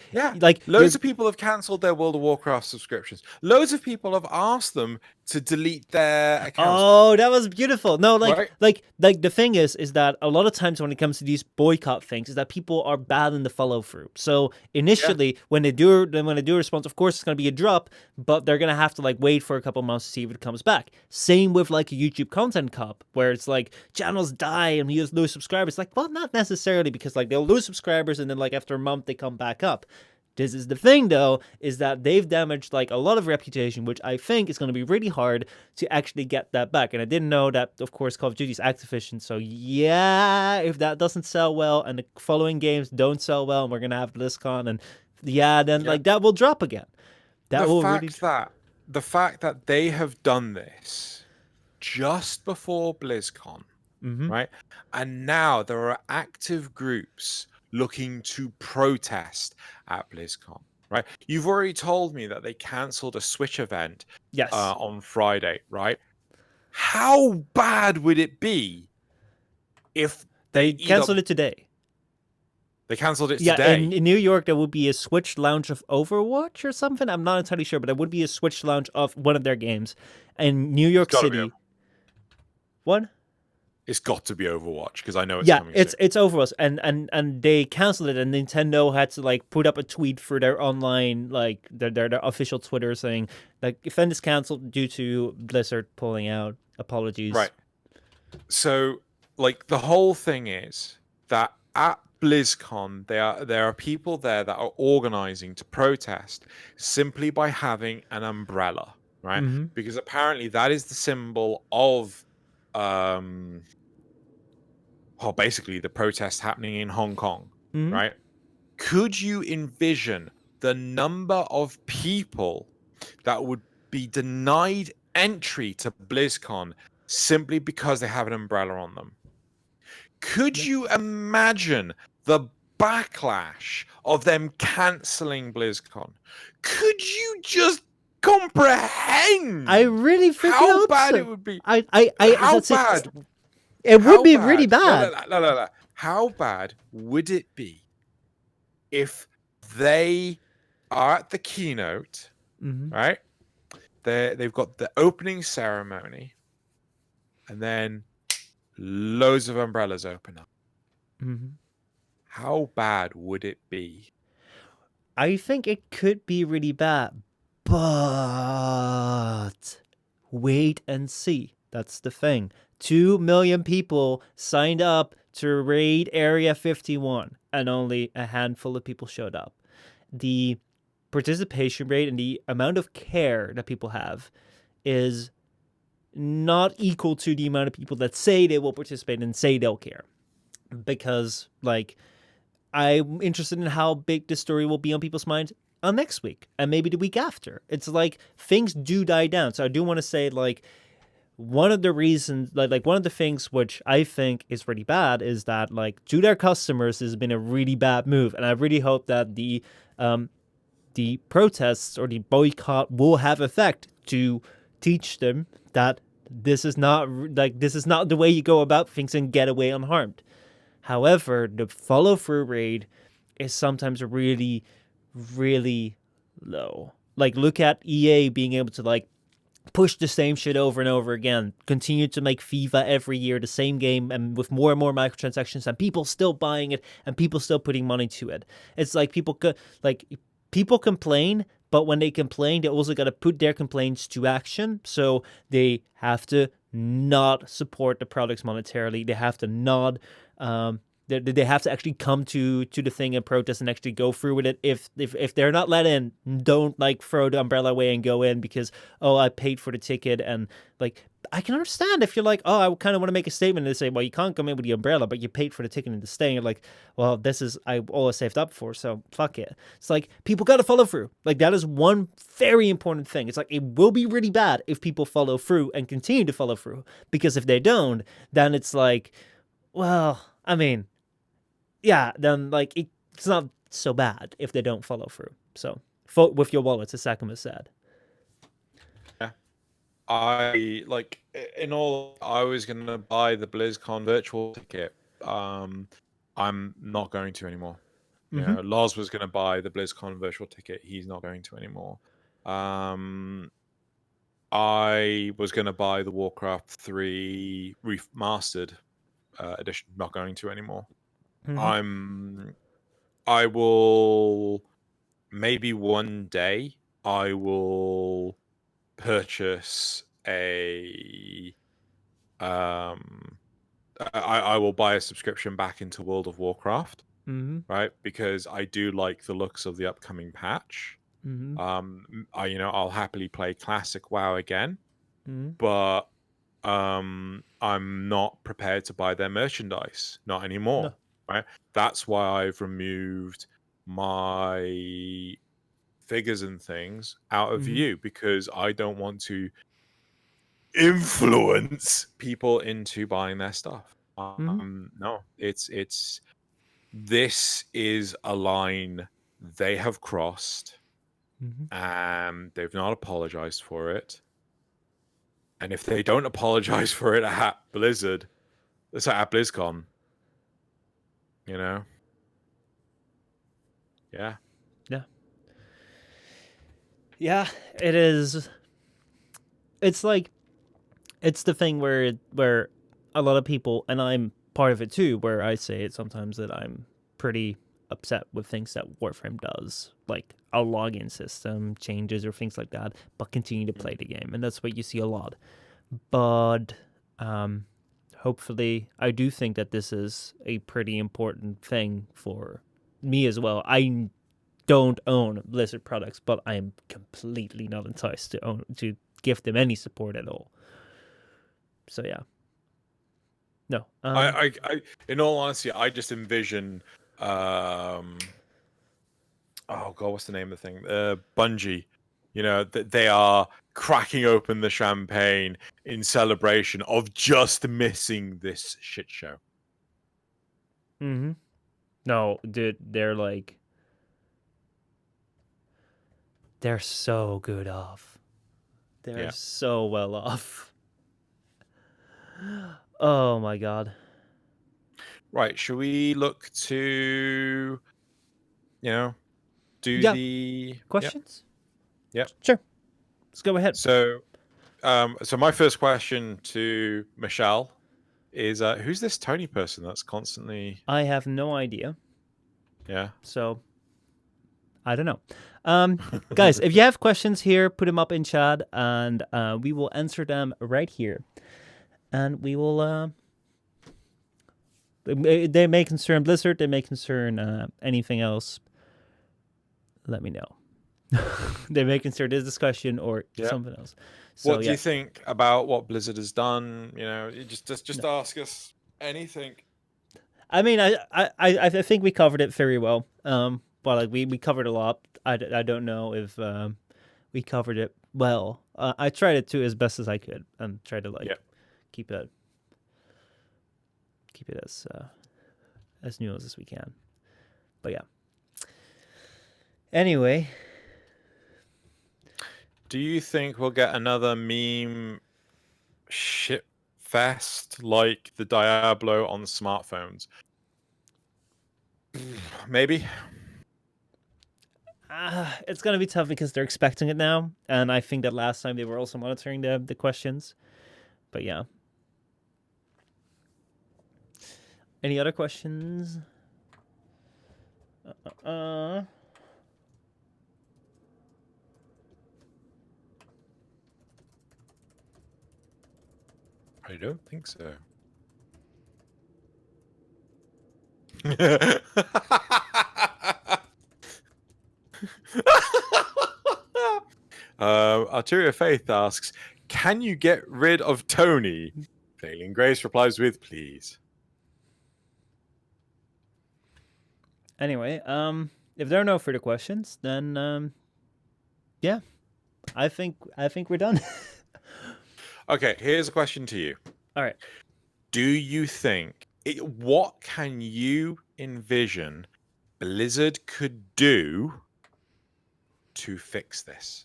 loads of people have cancelled their World of Warcraft subscriptions. Loads of people have asked them to delete their accounts. Oh, that was beautiful. No, like the thing is that a lot of times when it comes to these boycott things, is that people are bad in the follow through. So initially, when they do a response, of course it's going to be a drop, but they're going to have to like wait for a couple months to see if it comes back. Same with like a YouTube content cop, where it's like channels die and you lose subscribers. Like, well, not necessarily, because like they'll lose subscribers and then like after a month they come back up. This is the thing, though, is that they've damaged like a lot of reputation, which I think is going to be really hard to actually get that back. And I didn't know that, of course, Call of Duty is Activision. So yeah, if that doesn't sell well and the following games don't sell well, and we're going to have BlizzCon, and then like that will drop again. The fact that they have done this just before BlizzCon, right? And now there are active groups looking to protest at BlizzCon, right? You've already told me that they cancelled a Switch event on Friday, right? How bad would it be if they cancelled it today? They cancelled it today. In New York, there would be a Switch launch of Overwatch or something. I'm not entirely sure, but there would be a Switch launch of one of their games in New York City. What? It's got to be Overwatch because I know it's Yeah, coming it's soon. it's Overwatch, and they canceled it, and Nintendo had to like put up a tweet for their online like their official Twitter saying like event is canceled due to Blizzard pulling out. Apologies. Right. So, like, the whole thing is that at BlizzCon, there are people there that are organizing to protest simply by having an umbrella, right? Mm-hmm. Because apparently that is the symbol of, well, basically the protest happening in Hong Kong, Mm-hmm. right? Could you envision the number of people that would be denied entry to BlizzCon simply because they have an umbrella on them? Could you imagine the backlash of them canceling BlizzCon? Could you just comprehend I really freaking how hope bad so. it would be? I How that's it. bad? It would How be really bad? No, no, bad. no, no, no. How bad would it be if they are at the keynote, Mm-hmm. right? They've got the opening ceremony, and then loads of umbrellas open up. Mm-hmm. How bad would it be? I think it could be really bad, but wait and see. That's the thing. 2 million people signed up to raid Area 51, and only a handful of people showed up. The participation rate and the amount of care that people have is not equal to the amount of people that say they will participate and say they'll care. Because, like, I'm interested in how big this story will be on people's minds on next week and maybe the week after. It's like things do die down. So I do want to say, like, one of the reasons, like one of the things which I think is really bad is that, like, to their customers has been a really bad move, and I really hope that the protests or the boycott will have effect to teach them that this is not the way you go about things and get away unharmed. However, the follow through rate is sometimes really, really low. Like, look at EA being able to like push the same shit over and over again, continue to make FIFA every year, the same game, and with more and more microtransactions, and people still buying it, and people still putting money to it. It's like people complain, but when they complain, they also got to put their complaints to action. So they have to not support the products monetarily. They have to not. They have to actually come to the thing and protest and actually go through with it. If they're not let in, don't like throw the umbrella away and go in because, oh, I paid for the ticket. And like, I can understand if you're like, oh, I kind of want to make a statement and say, well, you can't come in with the umbrella, but you paid for the ticket and to stay. And you're like, well, this is I all saved up for, so fuck it. It's like people got to follow through. Like, that is one very important thing. It's like it will be really bad if people follow through and continue to follow through, because if they don't, then it's like, well, I mean, yeah, then like it's not so bad if they don't follow through. So vote with your wallets, as Sakuma said. Yeah. I like in all I was gonna buy the BlizzCon virtual ticket. I'm not going to anymore. You know, Lars was gonna buy the BlizzCon virtual ticket, he's not going to anymore. I was gonna buy the Warcraft 3 remastered edition, not going to anymore. I will maybe one day I will purchase a I will buy a subscription back into World of Warcraft, right? Because I do like the looks of the upcoming patch. I'll happily play classic WoW again, but I'm not prepared to buy their merchandise, not anymore. No. Right? That's why I've removed my figures and things out of view, because I don't want to influence people into buying their stuff. No, it's this is a line they have crossed, and they've not apologized for it. And if they don't apologize for it at Blizzard, it's at BlizzCon. You know? Yeah. Yeah. Yeah, it is. It's like, it's the thing where a lot of people, and I'm part of it too, where I say it sometimes that I'm pretty upset with things that Warframe does, like a login system changes or things like that, but continue to play the game, and that's what you see a lot. But hopefully, I do think that this is a pretty important thing for me as well. I don't own Blizzard products, but I am completely not enticed to give them any support at all. So yeah. No. I in all honesty, I just envision, oh god, what's the name of the thing? Bungie. You know, that they are cracking open the champagne in celebration of just missing this shit show. Mm-hmm. No, dude, they're so good off. They're so well off. Oh my god. Right, should we look to, do Yeah. the Questions? Yep. Sure. Let's go ahead. So, so my first question to Michelle is, who's this Tony person that's constantly? I have no idea. Yeah. So, I don't know. Guys, if you have questions here, put them up in chat, and we will answer them right here. And we will. They may concern Blizzard. They may concern anything else. Let me know. They may concern this discussion or something else. So, what do you think about what Blizzard has done? You know, just ask us anything. I mean, I think we covered it very well. Well, like we covered a lot. I don't know if we covered it well. I tried it too as best as I could and tried to keep it as nuanced as we can. But yeah. Anyway, do you think we'll get another meme shit fest like the Diablo on smartphones? Maybe. It's gonna be tough because they're expecting it now, and I think that last time they were also monitoring the questions. But yeah. Any other questions? I don't think so. Arteria Faith asks, can you get rid of Tony? Failing Grace replies with, please. Anyway, if there are no further questions, then yeah, I think we're done. Okay, here's a question to you. All right. Do you think what can you envision Blizzard could do to fix this?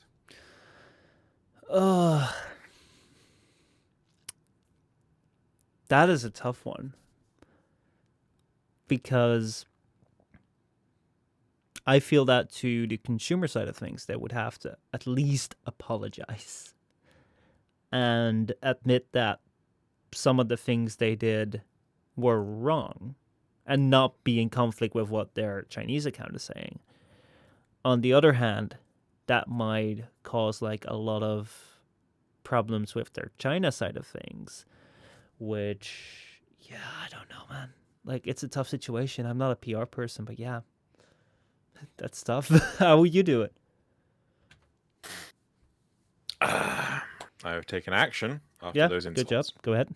That is a tough one. Because I feel that to the consumer side of things, they would have to at least apologize and admit that some of the things they did were wrong and not be in conflict with what their Chinese account is saying. On the other hand, that might cause like a lot of problems with their China side of things, which, yeah, I don't know, man. Like, it's a tough situation. I'm not a PR person, but yeah, that's tough. How would you do it? I have taken action after those insults. Good job. Go ahead.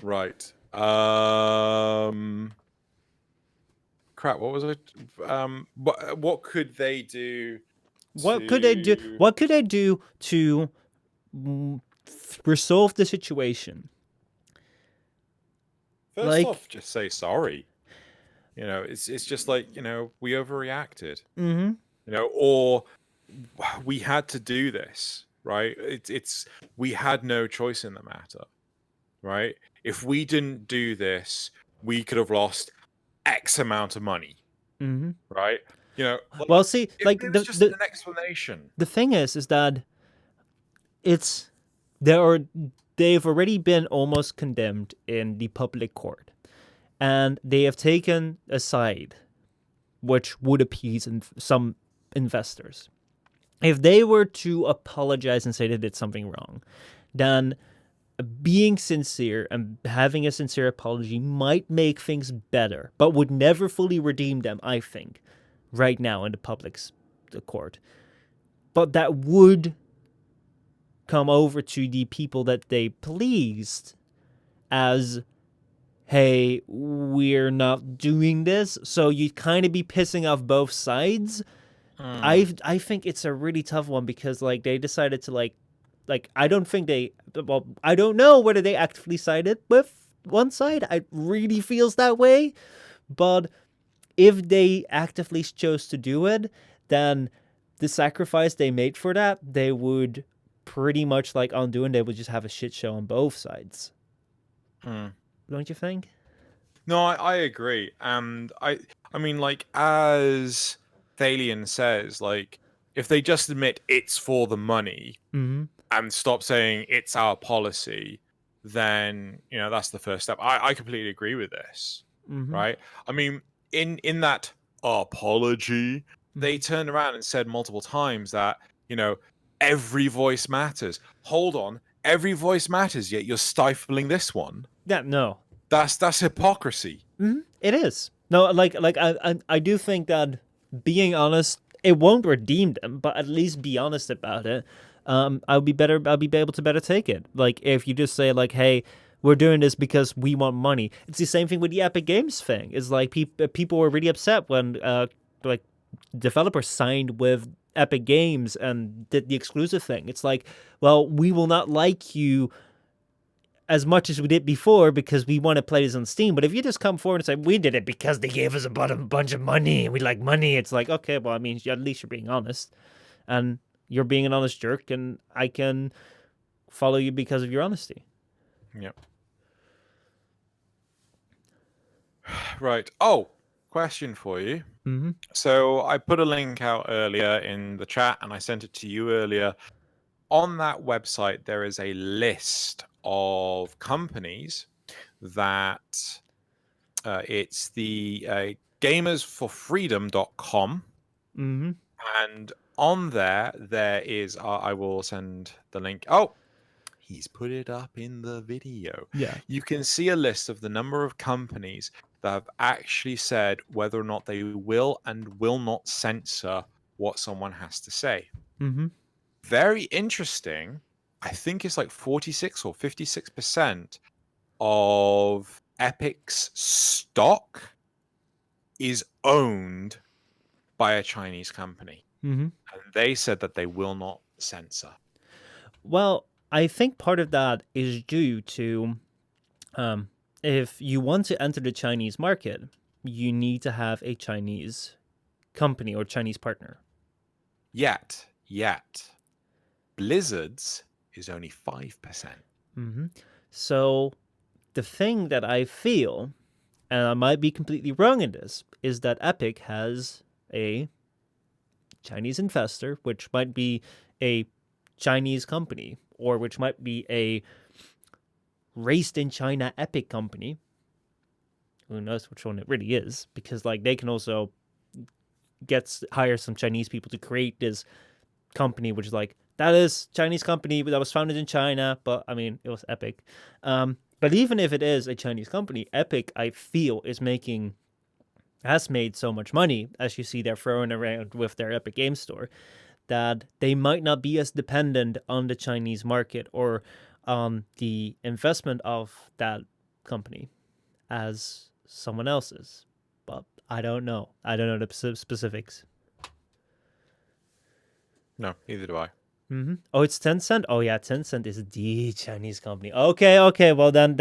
Right. Crap. What was it? What could they do? What could they do? What could they do to resolve the situation? First off, just say sorry. You know, it's just like, you know, we overreacted. Mm-hmm. You know, or we had to do this, right? It's we had no choice in the matter, right? If we didn't do this, we could have lost X amount of money, right? You know, well, see, like just an explanation. The thing is that there are they've already been almost condemned in the public court, and they have taken a side which would appease some investors. If they were to apologize and say they did something wrong, then being sincere and having a sincere apology might make things better, but would never fully redeem them, I think, right now in the public's court. But that would come over to the people that they pleased as, hey, we're not doing this. So you'd kind of be pissing off both sides. I think it's a really tough one because like they decided to like I don't think I don't know whether they actively sided with one side. It really feels that way. But if they actively chose to do it, then the sacrifice they made for that, they would pretty much like undo, and they would just have a shit show on both sides. Don't you think? No, I agree. And I mean, like, as Thalian says, like, if they just admit it's for the money and stop saying it's our policy, then, you know, that's the first step. I completely agree with this, right? I mean, in that apology, they turned around and said multiple times that, you know, every voice matters. Hold on, every voice matters, yet you're stifling this one. Yeah, no. That's hypocrisy. It is. No, like I do think that being honest, it won't redeem them, but at least be honest about it. I'll be able to better take it. Like if you just say like, hey, we're doing this because we want money. It's the same thing with the Epic Games thing. It's like people were really upset when like developers signed with Epic Games and did the exclusive thing. It's like, well, we will not like you as much as we did before because we want to play this on Steam. But if you just come forward and say, we did it because they gave us a bunch of money and we like money, it's like, okay, well, I mean, at least you're being honest. And you're being an honest jerk, and I can follow you because of your honesty. Yep. Right. Oh, question for you. So I put a link out earlier in the chat, and I sent it to you earlier. On that website, there is a list of companies that it's the gamersforfreedom.com. And on there is, I will send the link. Oh, he's put it up in the video. Yeah. You can see a list of the number of companies that have actually said whether or not they will and will not censor what someone has to say. Very interesting. I think it's like 46 or 56% of Epic's stock is owned by a Chinese company. And they said that they will not censor. Well, I think part of that is due to if you want to enter the Chinese market, you need to have a Chinese company or Chinese partner. Yet. Blizzard's is only 5%. So the thing that I feel, and I might be completely wrong in this, is that Epic has a Chinese investor, which might be a Chinese company, or which might be a raised in China Epic company. Who knows which one it really is, because like they can also hire some Chinese people to create this company, which is like, that is Chinese company that was founded in China, but I mean, it was Epic. But even if it is a Chinese company, Epic, I feel, has made so much money, as you see they're throwing around with their Epic Games Store, that they might not be as dependent on the Chinese market or on the investment of that company as someone else's. But I don't know. I don't know the specifics. No, neither do I. Oh, it's Tencent? Oh, yeah, Tencent is the Chinese company. Okay, well, then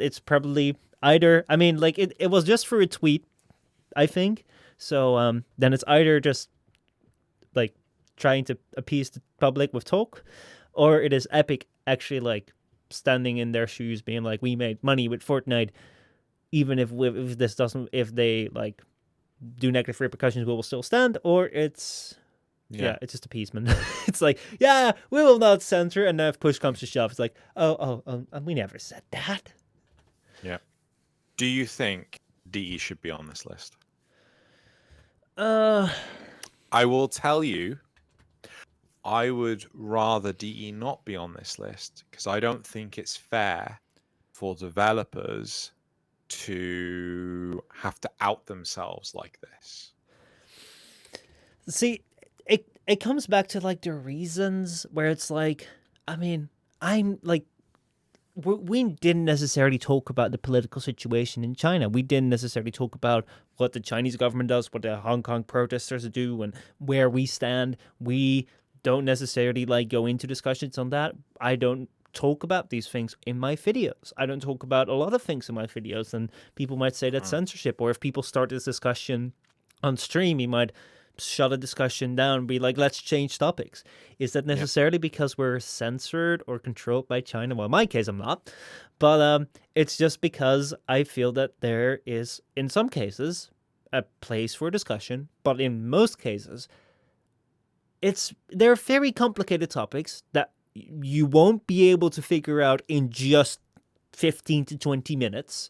it's probably either... I mean, like, it was just for a tweet, I think. So then it's either just, like, trying to appease the public with talk, or it is Epic actually, like, standing in their shoes, being like, we made money with Fortnite, even if they, like, do negative repercussions, we will still stand, or it's Yeah, it's just appeasement. It's like, yeah, we will not censor, and then if push comes to shove, it's like, oh, we never said that. Yeah. Do you think DE should be on this list? Uh, I will tell you, I would rather DE not be on this list because I don't think it's fair for developers to have to out themselves like this. see, it comes back to like the reasons where it's like, I mean, I'm like, we didn't necessarily talk about the political situation in China. We didn't necessarily talk about what the Chinese government does, what the Hong Kong protesters do, and where we stand. We don't necessarily like go into discussions on that. I don't talk about these things in my videos. I don't talk about a lot of things in my videos, and people might say that's censorship. Or if people start this discussion on stream, you might shut a discussion down and be like, let's change topics. Is that necessarily because we're censored or controlled by China? Well, in my case, I'm not. But it's just because I feel that there is, in some cases, a place for discussion. But in most cases, they're very complicated topics that you won't be able to figure out in just 15 to 20 minutes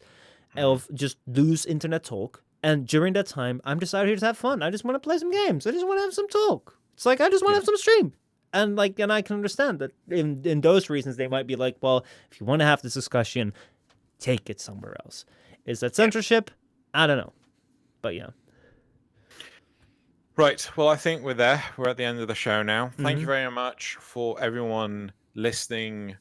of just loose internet talk. And during that time, I'm just out here to have fun. I just want to play some games. I just want to have some talk. It's like, I just want to have some stream. And like, and I can understand that in those reasons, they might be like, well, if you want to have this discussion, take it somewhere else. Is that censorship? I don't know. But yeah. Right. Well, I think we're there. We're at the end of the show now. Thank you very much for everyone listening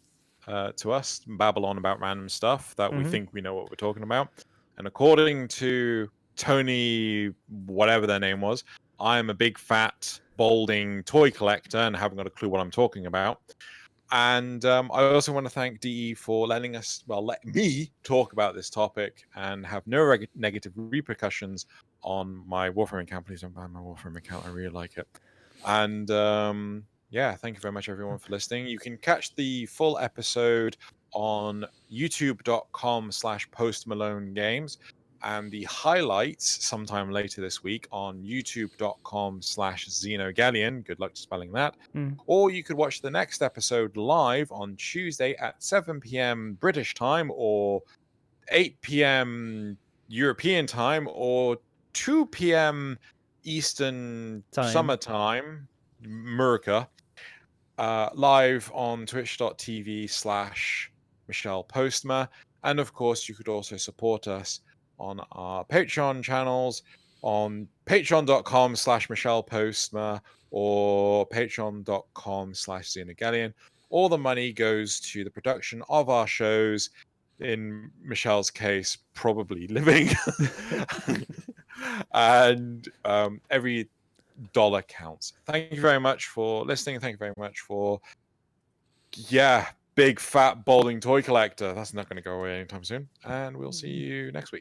to us babble on about random stuff that we think we know what we're talking about. And according to Tony, whatever their name was, I'm a big, fat, balding toy collector and haven't got a clue what I'm talking about. And I also want to thank DE for let me talk about this topic and have no negative repercussions on my Warframe account. Please don't buy my Warframe account. I really like it. And yeah, thank you very much, everyone, for listening. You can catch the full episode on youtube.com/postmalonegames and the highlights sometime later this week on youtube.com/xenogalleon. Good luck spelling that. Or you could watch the next episode live on Tuesday at 7 p.m. British time or 8 p.m. European time or 2 p.m. Eastern summertime, America, live on twitch.tv/Michelle Postma. And of course, you could also support us on our Patreon channels on patreon.com/Michelle Postma or patreon.com/xenogalleon. All the money goes to the production of our shows. In Michelle's case, probably living. And every dollar counts. Thank you very much for listening. Thank you very much for, big, fat, balding toy collector. That's not going to go away anytime soon. And we'll see you next week.